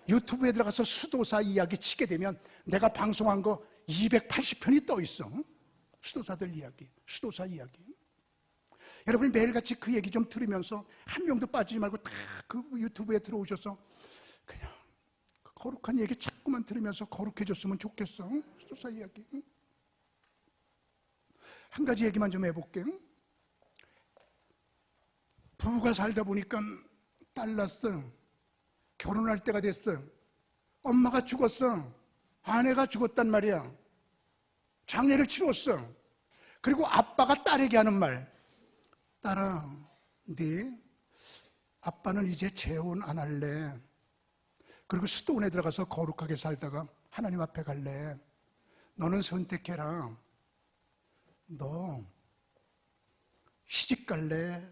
유튜브에 들어가서 수도사 이야기 치게 되면 내가 방송한 거 280편이 떠 있어. 수도사들 이야기, 수도사 이야기. 여러분이 매일같이 그 얘기 좀 들으면서 한 명도 빠지지 말고 다 그 유튜브에 들어오셔서 그냥 거룩한 얘기 자꾸만 들으면서 거룩해졌으면 좋겠어. 수도사 이야기. 한 가지 얘기만 좀 해볼게. 부부가 살다 보니까 딸 낳았어. 결혼할 때가 됐어. 엄마가 죽었어. 아내가 죽었단 말이야. 장례를 치렀어. 그리고 아빠가 딸에게 하는 말, 딸아, 네 아빠는 이제 재혼 안 할래. 그리고 수도원에 들어가서 거룩하게 살다가 하나님 앞에 갈래. 너는 선택해라. 너 시집 갈래?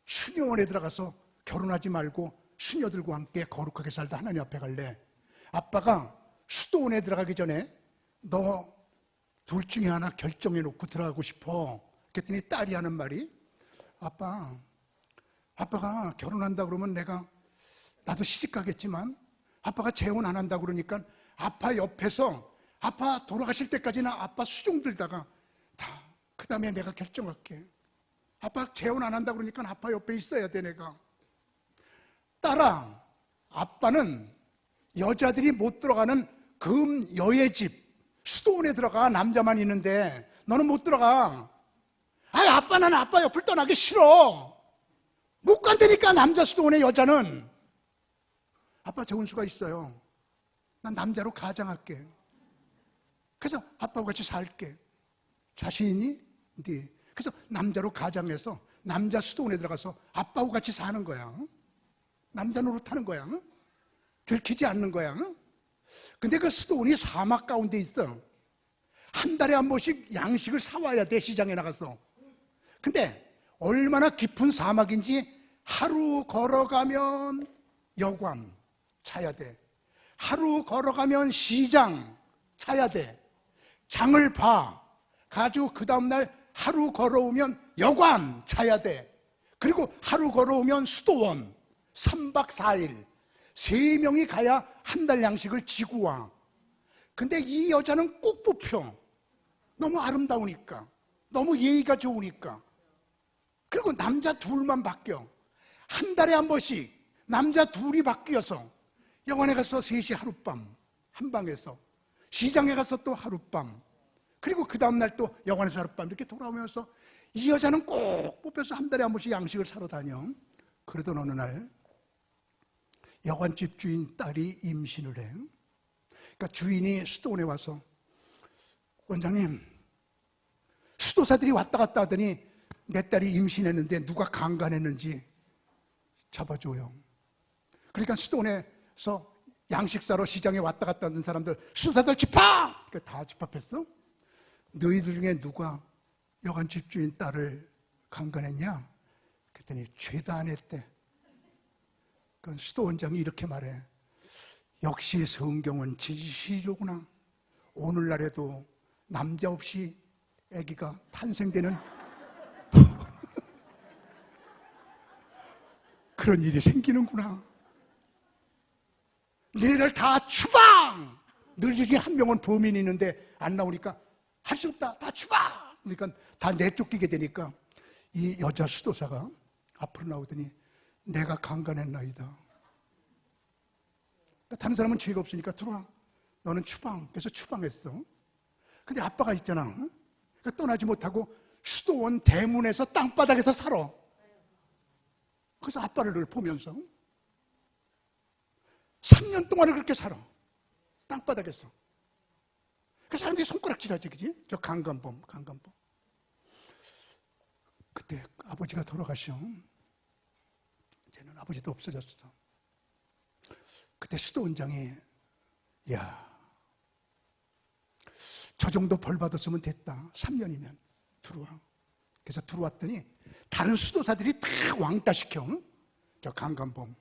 수녀원에 들어가서 결혼하지 말고 수녀들과 함께 거룩하게 살다 하나님 앞에 갈래? 아빠가 수도원에 들어가기 전에 너 둘 중에 하나 결정해 놓고 들어가고 싶어. 그랬더니 딸이 하는 말이, 아빠가 결혼한다 그러면 나도 시집 가겠지만 아빠가 재혼 안 한다 그러니까 아빠 옆에서 아빠 돌아가실 때까지는 아빠 수종 들다가 그 다음에 내가 결정할게. 아빠 재혼 안 한다 그러니까 아빠 옆에 있어야 돼 내가. 딸아, 아빠는 여자들이 못 들어가는 금 여의 집 수도원에 들어가. 남자만 있는데 너는 못 들어가. 아빠는 아빠 옆을 떠나기 싫어. 못 간다니까. 남자 수도원의 여자는. 아빠 좋은 수가 있어요. 난 남자로 가장할게. 그래서 아빠와 같이 살게. 자신이? 네. 그래서 남자로 가장해서 남자 수도원에 들어가서 아빠와 같이 사는 거야. 남자 노릇하는 거야. 들키지 않는 거야. 근데 그 수도원이 사막 가운데 있어. 한 달에 한 번씩 양식을 사와야 돼. 시장에 나가서. 근데 얼마나 깊은 사막인지 하루 걸어가면 여관 차야 돼. 하루 걸어가면 시장 차야 돼. 장을 봐 가지고 그 다음날 하루 걸어오면 여관 차야 돼. 그리고 하루 걸어오면 수도원 3박 4일 3명이 가야 한 달 양식을 지고 와. 근데 이 여자는 꼭 뽑혀. 너무 아름다우니까, 너무 예의가 좋으니까. 그리고 남자 둘만 바뀌어. 한 달에 한 번씩 남자 둘이 바뀌어서 여관에 가서 3시 하룻밤 한 방에서, 시장에 가서 또 하룻밤, 그리고 그 다음날 또 여관에서 하룻밤 이렇게 돌아오면서 이 여자는 꼭 뽑혀서 한 달에 한 번씩 양식을 사러 다녀. 그러던 어느 날 여관집 주인 딸이 임신을 해. 그러니까 주인이 수도원에 와서, 원장님, 수도사들이 왔다 갔다 하더니 내 딸이 임신했는데 누가 강간했는지 잡아줘요. 그러니까 수도원에서 양식 사러 시장에 왔다 갔다 하는 사람들, 수도사들 집합! 그러니까 다 집합했어. 너희들 중에 누가 여관집 주인 딸을 강간했냐? 그랬더니 죄도 안 했대. 그 수도원장이 이렇게 말해. 역시 성경은 진실이로구나. 오늘날에도 남자 없이 아기가 탄생되는 그런 일이 생기는구나. 너희들 다 추방! 너희 중에 한 명은 범인이 있는데 안 나오니까 할 수 없다. 다 추방! 그러니까 다 내쫓기게 되니까 이 여자 수도사가 앞으로 나오더니, 내가 강간했나이다. 다른 사람은 죄가 없으니까 들어와. 너는 추방. 그래서 추방했어. 근데 아빠가 있잖아. 그러니까 떠나지 못하고 수도원 대문에서 땅바닥에서 살아. 그래서 아빠를 보면서 3년 동안을 그렇게 살아. 땅바닥에서. 그 사람들이 손가락질하지, 그지? 저 강간범. 그때 아버지가 돌아가셔. 이제는 아버지도 없어졌어. 그때 수도원장이 야, 저 정도 벌 받았으면 됐다. 3년이면 들어와. 그래서 들어왔더니 다른 수도사들이 다 왕따시켜. 저 강간범,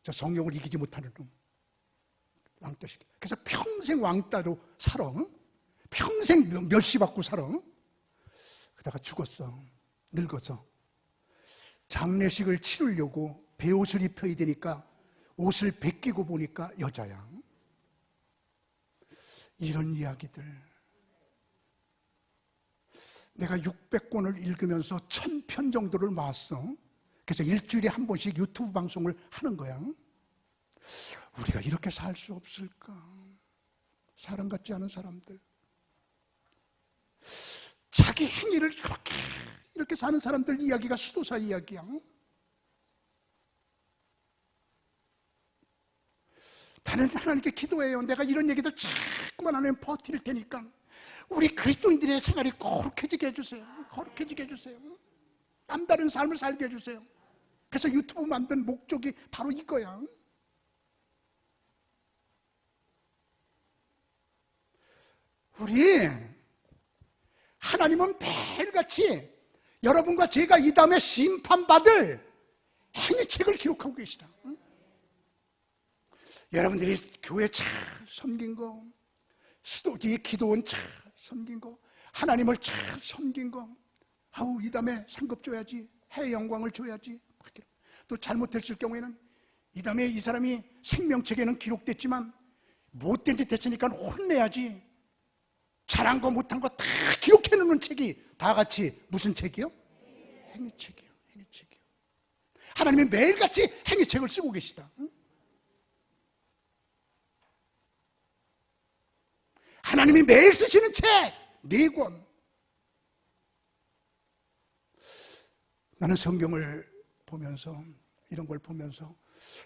저 성욕을 이기지 못하는 놈 왕따시켜. 그래서 평생 왕따로 살아. 평생 멸시받고 살아. 그러다가 죽었어. 늙어서 장례식을 치르려고 배옷을 입혀야 되니까 옷을 벗기고 보니까 여자야. 이런 이야기들. 내가 600권을 읽으면서 1000편 정도를 모았어. 그래서 일주일에 한 번씩 유튜브 방송을 하는 거야. 우리가 이렇게 살 수 없을까? 사람 같지 않은 사람들. 자기 행위를 그렇게 이렇게 사는 사람들 이야기가 수도사 이야기야. 나는 하나님께 기도해요. 내가 이런 얘기들 자꾸만 하면 버틸 테니까 우리 그리스도인들의 생활이 거룩해지게 해주세요. 거룩해지게 해주세요. 남다른 삶을 살게 해주세요. 그래서 유튜브 만든 목적이 바로 이거야. 우리 하나님은 매일같이 여러분과 제가 이 다음에 심판받을 행위책을 기록하고 계시다. 여러분들이 교회 잘 섬긴 거, 수도기 기도원 잘 섬긴 거, 하나님을 잘 섬긴 거, 아우 이 다음에 상급 줘야지, 해의 영광을 줘야지. 또 잘못했을 경우에는 이 다음에 이 사람이 생명책에는 기록됐지만 못된 짓 했으니까 혼내야지. 잘한 거 못한 거 다 기록해 놓는 책이 다 같이 무슨 책이요? 행위책이요. 행위책이요. 하나님이 매일같이 행위책을 쓰고 계시다. 응? 하나님이 매일 쓰시는 책 4권. 나는 성경을 보면서 이런 걸 보면서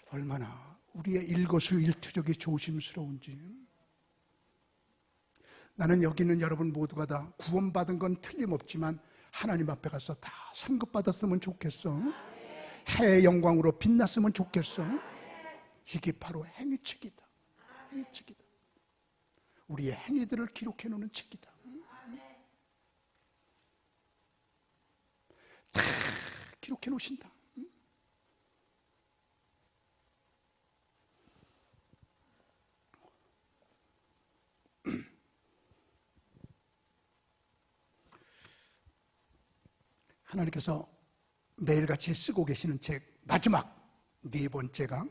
얼마나 우리의 일거수일투족이 조심스러운지. 나는 여기 있는 여러분 모두가 다 구원받은 건 틀림없지만 하나님 앞에 가서 다 상급받았으면 좋겠어. 해의 영광으로 빛났으면 좋겠어. 이게 바로 행위책이다. 행위책이다. 우리의 행위들을 기록해 놓는 책이다. 다 기록해 놓으신다. 하나님께서 매일같이 쓰고 계시는 책 마지막 4번째가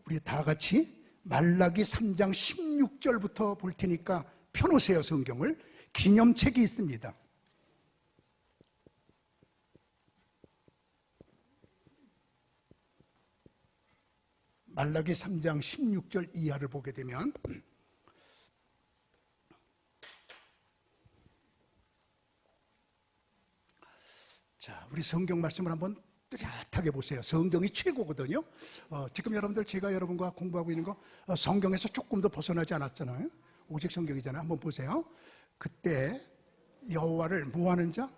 우리 다 같이 말라기 3장 16절부터 볼 테니까 펴놓으세요. 성경을. 기념책이 있습니다. 말라기 3장 16절 이하를 보게 되면 자, 우리 성경 말씀을 한번 뚜렷하게 보세요. 성경이 최고거든요. 지금 여러분들 제가 여러분과 공부하고 있는 거 성경에서 조금 더 벗어나지 않았잖아요. 오직 성경이잖아요. 한번 보세요. 그때 여호와를 뭐하는 자?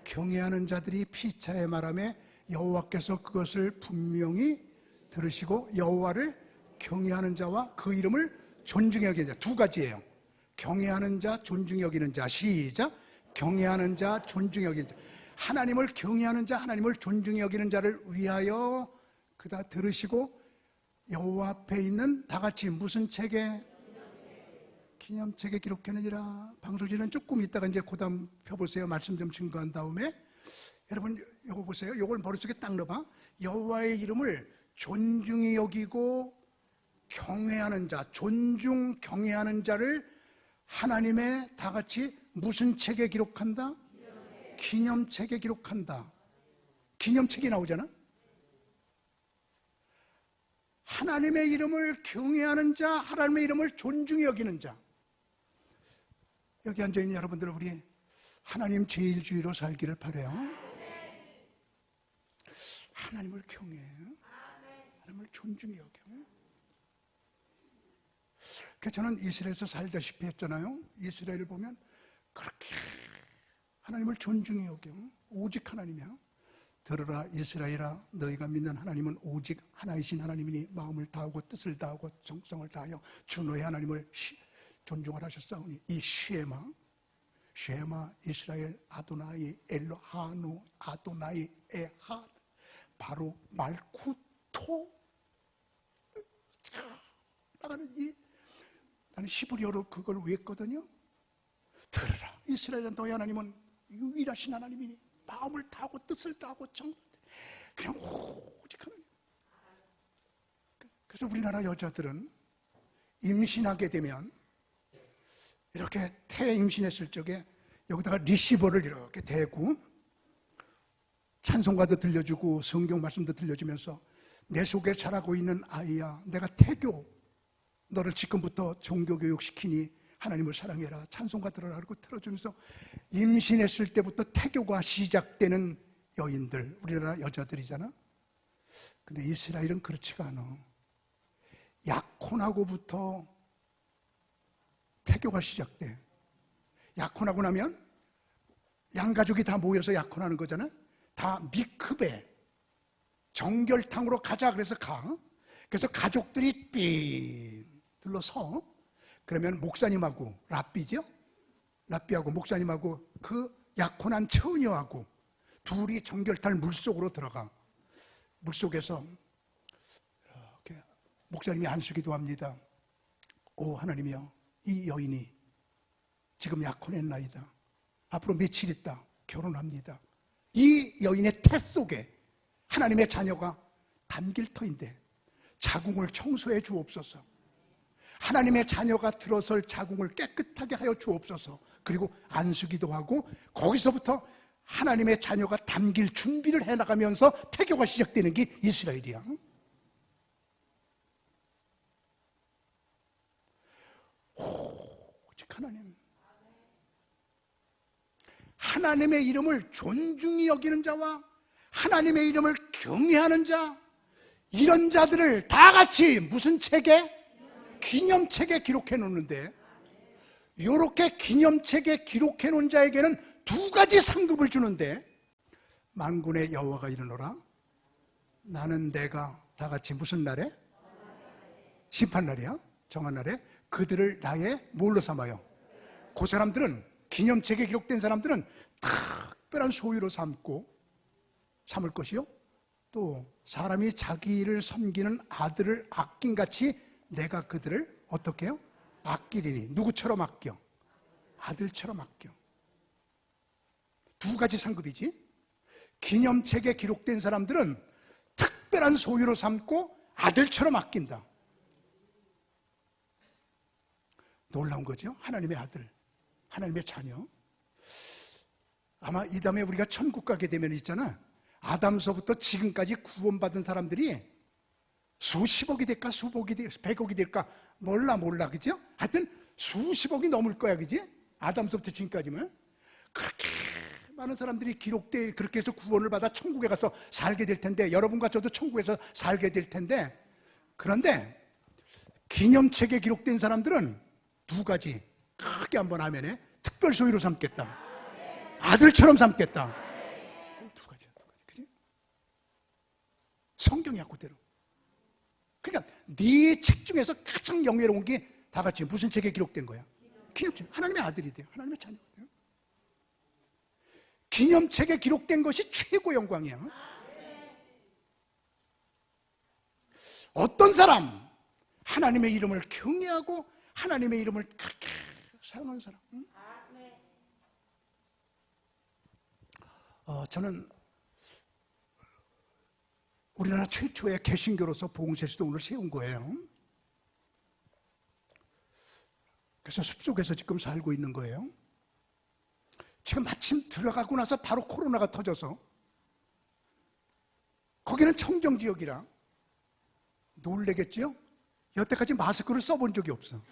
경외하는 자들이 피차에 말하며 여호와께서 그것을 분명히 들으시고 여호와를 경외하는 자와 그 이름을 존중히 여기는 자. 2가지예요. 경외하는 자, 존중히 여기는 자. 시작. 경외하는 자, 존중히 여기는 자. 하나님을 경외하는 자, 하나님을 존중히 여기는 자를 위하여 그다 들으시고 여호와 앞에 있는 다 같이 무슨 책에? 기념책에 기록해내니라. 방송진은 조금 있다가 이제 고담 펴보세요. 말씀 좀 증거한 다음에 여러분 요거 보세요. 요걸 머릿속에 딱 넣어봐. 여호와의 이름을 존중히 여기고 경외하는 자, 존중 경외하는 자를 하나님의 다 같이 무슨 책에 기록한다? 기념책에 기록한다. 기념책이 나오잖아. 하나님의 이름을 경외하는 자, 하나님의 이름을 존중히 여기는 자. 여기 앉아있는 여러분들, 우리 하나님 제일주의로 살기를 바라요. 하나님을 경외해요. 하나님을 존중히 여겨. 그래서 저는 이스라엘에서 살다시피 했잖아요. 이스라엘을 보면 그렇게 하나님을 존중히 여겨. 오직 하나님이야. 들으라 이스라엘아, 너희가 믿는 하나님은 오직 하나이신 하나님이니 마음을 다하고 뜻을 다하고 정성을 다하여 주 너희 하나님을 존중하라 하셨사오니, 이 쉐마 이스라엘 아도나이 엘로하노 아도나이 에하, 바로 말쿠토 나가는 나는 히브리어로 그걸 외웠거든요. 들으라 이스라엘 너희 하나님은 유일하신 하나님이니 마음을 다하고 뜻을 다하고 그냥 오직 하나님. 그래서 우리나라 여자들은 임신하게 되면 이렇게 태 임신했을 적에 여기다가 리시버를 이렇게 대고 찬송가도 들려주고 성경 말씀도 들려주면서 내 속에 자라고 있는 아이야, 내가 태교 너를 지금부터 종교교육시키니 하나님을 사랑해라, 찬송가 들어라 하고 틀어주면서 임신했을 때부터 태교가 시작되는 여인들, 우리나라 여자들이잖아. 근데 이스라엘은 그렇지가 않아. 약혼하고부터 태교가 시작돼. 약혼하고 나면 양가족이 다 모여서 약혼하는 거잖아. 다 미크베 정결탕으로 가자 그래서 가. 그래서 가족들이 삥 둘러서, 그러면 목사님하고 랍비죠? 랍비하고 목사님하고 그 약혼한 처녀하고 둘이 정결탈 물속으로 들어가. 물속에서 이렇게 목사님이 안수기도 합니다. 오 하나님이여, 이 여인이 지금 약혼했나이다. 앞으로 며칠 있다 결혼합니다. 이 여인의 태 속에 하나님의 자녀가 담길 터인데 자궁을 청소해 주옵소서. 하나님의 자녀가 들어설 자궁을 깨끗하게 하여 주옵소서. 그리고 안수기도 하고 거기서부터 하나님의 자녀가 담길 준비를 해나가면서 태교가 시작되는 게 이스라엘이야. 오직 하나님, 하나님의 이름을 존중히 여기는 자와 하나님의 이름을 경외하는 자, 이런 자들을 다 같이 무슨 책에? 기념책에 기록해 놓는데, 이렇게 기념책에 기록해 놓은 자에게는 두 가지 상급을 주는데, 만군의 여호와가 이르노라 나는 내가, 다 같이 무슨 날에? 심판날이야. 정한 날에 그들을 나의 뭘로 삼아요? 그 사람들은, 기념책에 기록된 사람들은 특별한 소유로 삼을 것이요, 또 사람이 자기를 섬기는 아들을 아낀같이 내가 그들을 어떻게 해요? 아끼리니. 누구처럼 아껴? 아들처럼 아껴. 두 가지 상급이지. 기념책에 기록된 사람들은 특별한 소유로 삼고 아들처럼 아낀다. 놀라운 거죠. 하나님의 아들, 하나님의 자녀. 아마 이 다음에 우리가 천국 가게 되면 있잖아, 아담서부터 지금까지 구원받은 사람들이 수십억이 될까 수백억이 될까 몰라 그죠? 하여튼 수십억이 넘을 거야, 그지? 아담서부터 지금까지면 그렇게 많은 사람들이 기록돼 그렇게 해서 구원을 받아 천국에 가서 살게 될 텐데, 여러분과 저도 천국에서 살게 될 텐데, 그런데 기념책에 기록된 사람들은 두 가지 크게 한번 하면에 특별 소유로 삼겠다, 아들처럼 삼겠다. 두 가지, 그지? 성경이야 그대로. 그러니까 네 책 중에서 가장 영예로운 게 다 같이 무슨 책에 기록된 거야? 기념책. 하나님의 아들이 돼요. 하나님의 자녀가 돼요. 기념책에 기록된 것이 최고 영광이야. 어떤 사람, 하나님의 이름을 경외하고 하나님의 이름을 그렇게 사랑하는 사람. 응? 저는 우리나라 최초의 개신교로서 보응실수도원을 세운 거예요. 그래서 숲속에서 지금 살고 있는 거예요. 지금 마침 들어가고 나서 바로 코로나가 터져서 거기는 청정 지역이라 놀래겠죠? 여태까지 마스크를 써본 적이 없어.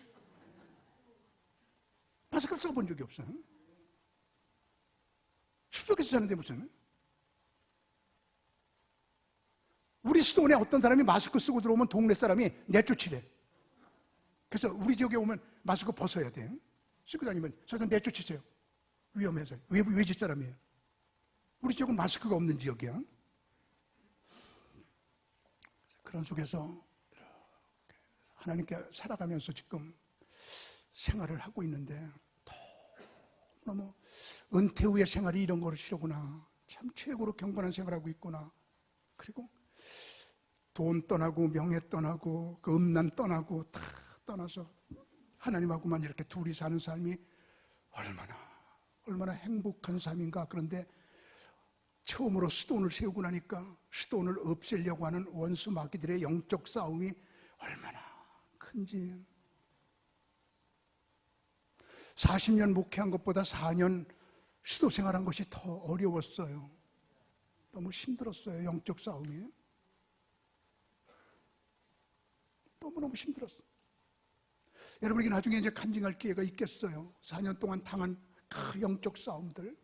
마스크를 써본 적이 없어. 숲속에서 사는데 무슨. 우리 수도원에 어떤 사람이 마스크 쓰고 들어오면 동네 사람이 내쫓으래. 그래서 우리 지역에 오면 마스크 벗어야 돼. 쓰고 다니면 저 사람 내쫓으세요. 위험해서. 외지 사람이에요. 우리 지역은 마스크가 없는 지역이야. 그런 속에서 하나님께 살아가면서 지금 생활을 하고 있는데 너무 은퇴 후의 생활이 이런 것이로구나. 참 최고로 경건한 생활하고 있구나. 그리고 돈 떠나고 명예 떠나고 그 음란 떠나고 다 떠나서 하나님하고만 이렇게 둘이 사는 삶이 얼마나 행복한 삶인가. 그런데 처음으로 수도원을 세우고 나니까 수도원을 없애려고 하는 원수 마귀들의 영적 싸움이 얼마나 큰지. 40년 목회한 것보다 4년 수도 생활한 것이 더 어려웠어요. 너무 힘들었어요. 영적 싸움이 너무너무 힘들었어요. 여러분에게 나중에 이제 간증할 기회가 있겠어요. 4년 동안 당한 그 영적 싸움들.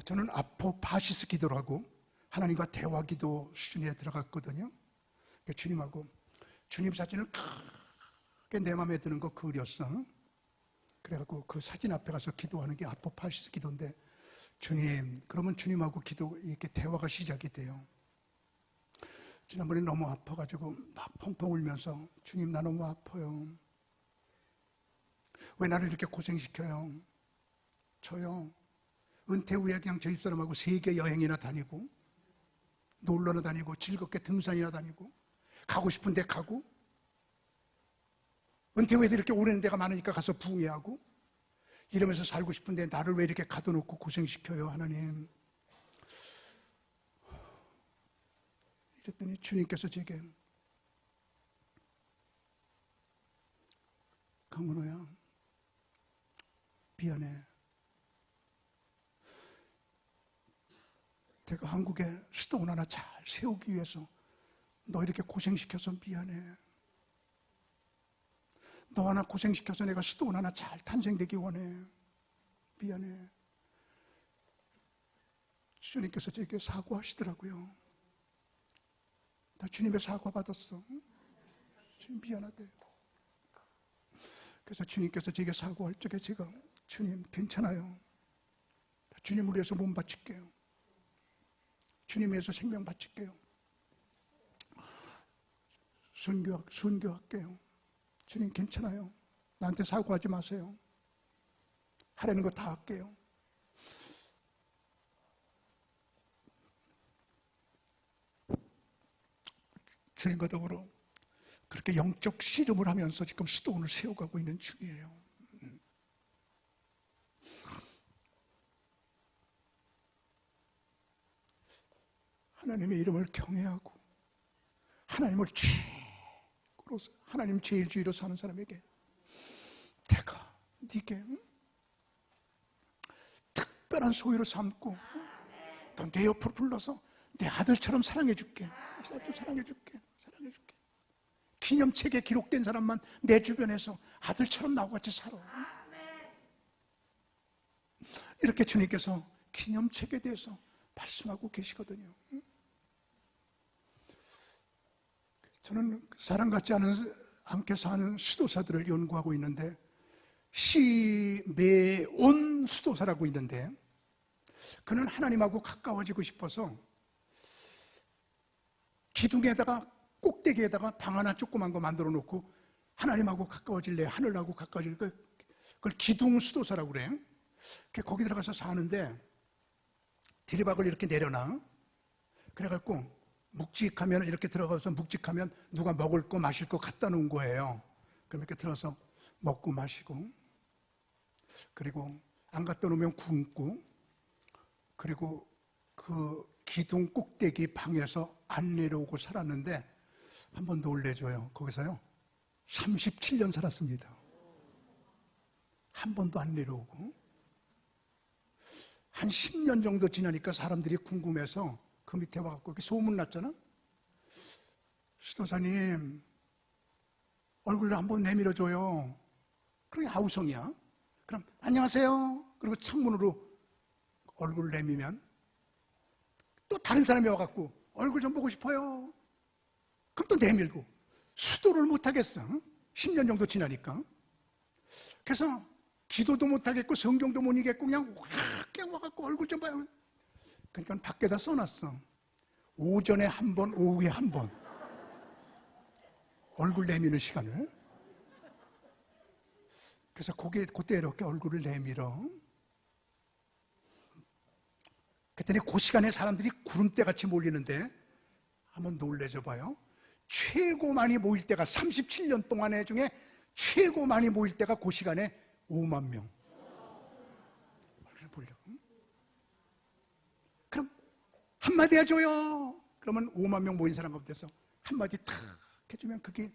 저는 아포파시스 기도를 하고 하나님과 대화 기도 수준에 들어갔거든요. 주님하고 주님 사진을 크게 내 마음에 드는 거 그렸어. 그래갖고 그 사진 앞에 가서 기도하는 게 아포파시스 기도인데, 주님, 그러면 주님하고 기도 이렇게 대화가 시작이 돼요. 지난번에 너무 아파가지고 막 펑펑 울면서, 주님 나 너무 아파요. 왜 나를 이렇게 고생시켜요? 저요, 은퇴 후에 그냥 저 집사람하고 세계 여행이나 다니고 놀러나 다니고 즐겁게 등산이나 다니고 가고 싶은 데 가고, 은퇴 후에도 이렇게 오는 데가 많으니까 가서 부흥회하고 이러면서 살고 싶은데 나를 왜 이렇게 가둬놓고 고생시켜요, 하나님. 이랬더니 주님께서 제게, 강문호야, 미안해. 내가 한국에 수도원 하나 잘 세우기 위해서 너 이렇게 고생시켜서 미안해. 너 하나 고생시켜서 내가 수도원 하나 잘 탄생되기 원해. 미안해. 주님께서 제게 사과하시더라고요. 나 주님의 사과 받았어. 주님 미안하대. 그래서 주님께서 제게 사과할 적에 제가, 주님 괜찮아요. 주님을 위해서 몸 바칠게요. 주님 위해서 생명 바칠게요. 순교할게요. 주님 괜찮아요. 나한테 사고하지 마세요. 하라는 거 다 할게요. 주님과 더불어 그렇게 영적 씨름을 하면서 지금 수도원을 세워가고 있는 중이에요. 하나님의 이름을 경외하고 하나님을 최고로, 하나님 제일주의로 사는 사람에게 내가 네게 특별한 소유를 삼고 또 내 옆으로 불러서 내 아들처럼 사랑해줄게. 사랑해줄게. 기념책에 기록된 사람만 내 주변에서 아들처럼 나하고 같이 살아. 이렇게 주님께서 기념책에 대해서 말씀하고 계시거든요. 저는 사람 같지 않게 사는 수도사들을 연구하고 있는데, 시메온 수도사라고 있는데, 그는 하나님하고 가까워지고 싶어서 기둥에다가, 꼭대기에다가 방 하나 조그만 거 만들어 놓고 하나님하고 가까워질래, 하늘하고 가까워질래, 그걸 기둥 수도사라고 그래요. 거기 들어가서 사는데 디리박을 이렇게 내려놔. 그래갖고 묵직하면, 이렇게 들어가서 묵직하면 누가 먹을 거 마실 거 갖다 놓은 거예요. 그럼 이렇게 들어서 먹고 마시고, 그리고 안 갖다 놓으면 굶고, 그리고 그 기둥 꼭대기 방에서 안 내려오고 살았는데, 한번 놀래줘요. 거기서요 37년 살았습니다. 한 번도 안 내려오고. 한 10년 정도 지나니까 사람들이 궁금해서 그 밑에 와갖고 이렇게 소문 났잖아. 수도사님 얼굴을 한번 내밀어줘요. 그게 아우성이야. 그럼 안녕하세요. 그리고 창문으로 얼굴을 내미면 또 다른 사람이 와갖고 얼굴 좀 보고 싶어요. 그럼 또 내밀고 수도를 못하겠어. 10년 정도 지나니까. 그래서 기도도 못하겠고 성경도 못 읽겠고 그냥 와갖고 얼굴 좀 봐요. 그러니까 밖에다 써놨어. 오전에 한 번, 오후에 한 번. 얼굴 내미는 시간을. 그래서 그때 이렇게 얼굴을 내밀어. 그랬더니 그 시간에 사람들이 구름대같이 몰리는데 한번 놀래줘 봐요. 최고 많이 모일 때가 37년 동안의 중에 최고 많이 모일 때가 그 시간에 5만 명. 얼굴을 보려고. 그럼 한마디 해줘요. 그러면 5만 명 모인 사람 가운데서 한마디 탁 해주면 그게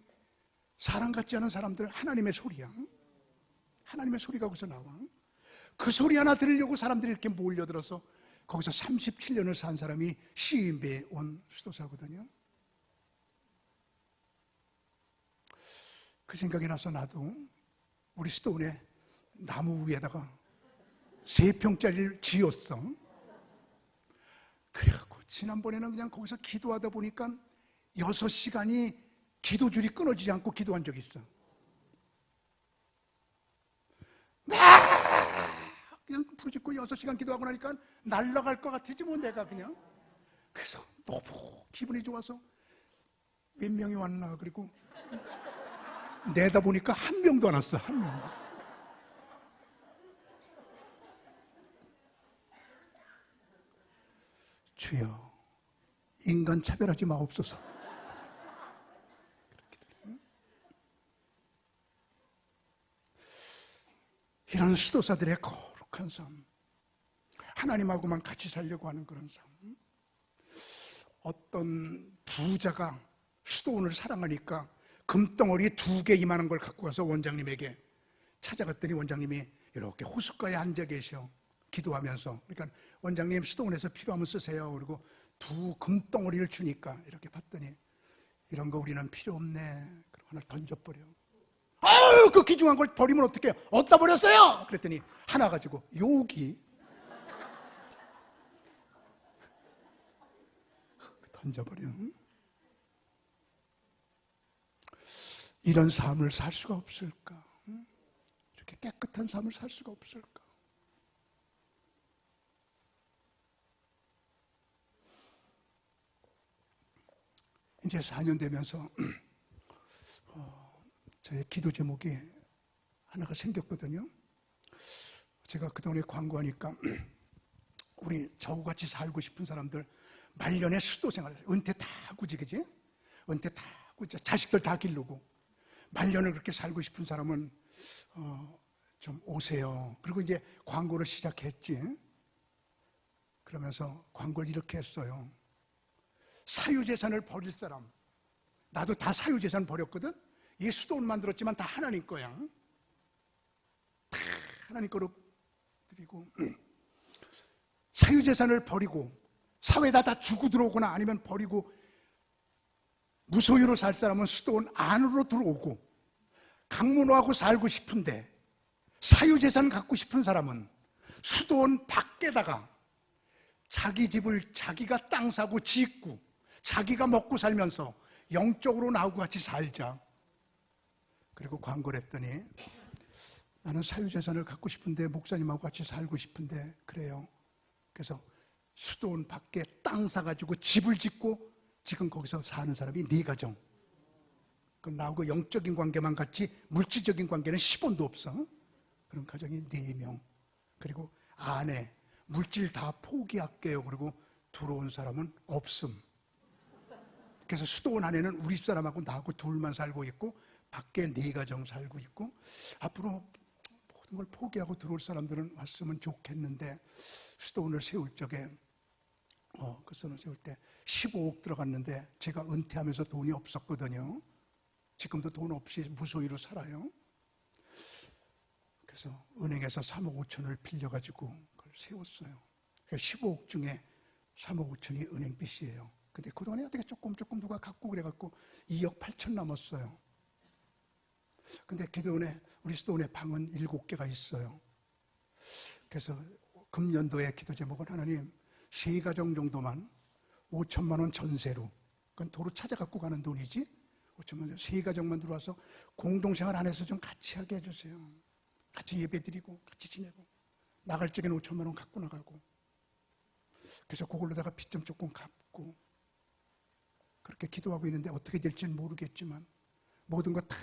사람 같지 않은 사람들 하나님의 소리야. 하나님의 소리가 거기서 나와. 그 소리 하나 들으려고 사람들이 이렇게 몰려들어서 거기서 37년을 산 사람이 시인배에 온 수도사거든요. 그 생각이 나서 나도 우리 수도원에 나무 위에다가 3평짜리를 지었어. 그래갖고 지난번에는 그냥 거기서 기도하다 보니까 6시간이 기도줄이 끊어지지 않고 기도한 적이 있어. 그냥 부르짖고 6시간 기도하고 나니까 날아갈 것 같았지 뭐 내가 그냥. 그래서 너무 기분이 좋아서 몇 명이 왔나 그리고 내다보니까 한 명도 안 왔어. 한 명도. 주여 인간 차별하지 마옵소서. 이런 수도사들의 거룩한 삶, 하나님하고만 같이 살려고 하는 그런 삶. 어떤 부자가 수도원을 사랑하니까 금덩어리 2개 이만한 걸 갖고 가서 원장님에게 찾아갔더니 원장님이 이렇게 호숫가에 앉아 계셔 기도하면서. 그러니까 원장님 수도원에서 필요하면 쓰세요. 그리고 2 금덩어리를 주니까 이렇게 봤더니 이런 거 우리는 필요 없네. 그리고 하나 던져버려. 아유 그 귀중한 걸 버리면 어떡해요? 어디다 버렸어요? 그랬더니 하나 가지고 여기 던져버려. 이런 삶을 살 수가 없을까? 이렇게 깨끗한 삶을 살 수가 없을까? 이제 4년 되면서 저의 기도 제목이 하나가 생겼거든요. 제가 그동안에 광고하니까 우리 저우같이 살고 싶은 사람들 말년에 수도 생활을 은퇴 다 하고 그지? 은퇴 다 하고 자식들 다 기르고 말년을 그렇게 살고 싶은 사람은 좀 오세요. 그리고 이제 광고를 시작했지. 그러면서 광고를 이렇게 했어요. 사유재산을 버릴 사람. 나도 다 사유재산 버렸거든. 이 수도원 만들었지만 다 하나님 거야. 다 하나님 거로 드리고 사유재산을 버리고 사회에다 다 주고 들어오거나 아니면 버리고 무소유로 살 사람은 수도원 안으로 들어오고 강문호하고 살고 싶은데 사유재산 갖고 싶은 사람은 수도원 밖에다가 자기 집을 자기가 땅 사고 짓고 자기가 먹고 살면서 영적으로 나하고 같이 살자. 그리고 광고를 했더니 나는 사유재산을 갖고 싶은데 목사님하고 같이 살고 싶은데 그래요. 그래서 수도원 밖에 땅 사가지고 집을 짓고 지금 거기서 사는 사람이 4가정. 그럼 나하고 영적인 관계만 같이 물질적인 관계는 10원도 없어. 그런 가정이 4명. 그리고 아내 물질 다 포기할게요. 그리고 들어온 사람은 없음. 그래서 수도원 안에는 우리 집사람하고 나하고 둘만 살고 있고 밖에 4가정 살고 있고 앞으로 모든 걸 포기하고 들어올 사람들은 왔으면 좋겠는데 수도원을 세울 적에 그 수도원을 세울 때 15억 들어갔는데 제가 은퇴하면서 돈이 없었거든요. 지금도 돈 없이 무소유로 살아요. 그래서 은행에서 3억 5천을 빌려가지고 그걸 세웠어요. 15억 중에 3억 5천이 은행 빚이에요. 근데 그동안에 어떻게 조금 누가 갖고 그래갖고 2억 8천 남았어요. 근데 기도원에, 우리스도원에 방은 7개가 있어요. 그래서 금년도에 기도 제목은 하나님 3가정 정도만 5천만 원 전세로, 그건 도로 찾아갖고 가는 돈이지, 5천만 원, 3가정만 들어와서 공동생활 안에서 좀 같이 하게 해주세요. 같이 예배드리고 같이 지내고, 나갈 적에는 5천만 원 갖고 나가고, 그래서 그걸로다가 빚 좀 조금 갚고 그렇게 기도하고 있는데 어떻게 될지는 모르겠지만 모든 거 다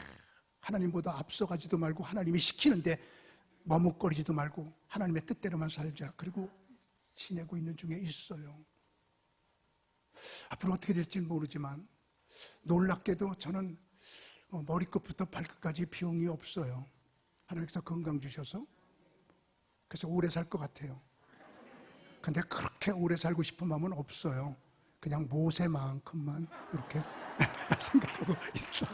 하나님보다 앞서가지도 말고 하나님이 시키는데 머뭇거리지도 말고 하나님의 뜻대로만 살자, 그리고 지내고 있는 중에 있어요. 앞으로 어떻게 될지는 모르지만 놀랍게도 저는 머리끝부터 발끝까지 비용이 없어요. 하나님께서 건강 주셔서. 그래서 오래 살 것 같아요. 근데 그렇게 오래 살고 싶은 마음은 없어요. 그냥 모세만큼만 이렇게 생각하고 있어.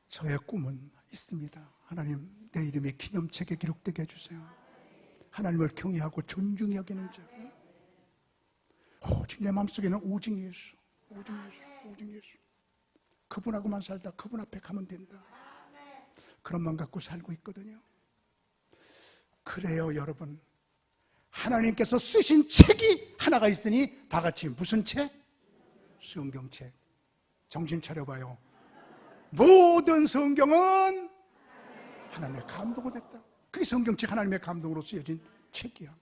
저의 꿈은 있습니다. 하나님, 내 이름이 기념책에 기록되게 해주세요. 하나님을 경외하고 존중히 여기는 자, 오직 내 마음속에는 오직 예수, 오직 예수, 오직 예수. 그분하고만 살다 그분 앞에 가면 된다. 그런 마음 갖고 살고 있거든요. 그래요, 여러분. 하나님께서 쓰신 책이 하나가 있으니 다 같이 무슨 책? 성경책. 정신 차려봐요. 모든 성경은 하나님의 감동으로 됐다. 그게 성경책, 하나님의 감동으로 쓰여진 책이야.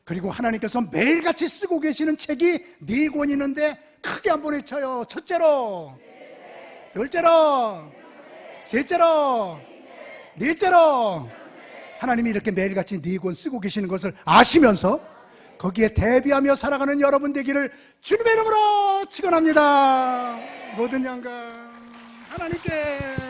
그리고 하나님께서 매일같이 쓰고 계시는 책이 4권 있는데 크게 한번 외쳐요. 첫째로, 둘째로, 셋째로, 넷째로. 하나님이 이렇게 매일같이 4권 쓰고 계시는 것을 아시면서 거기에 대비하며 살아가는 여러분 되기를 주님의 이름으로 축원합니다. 모든 영광 하나님께.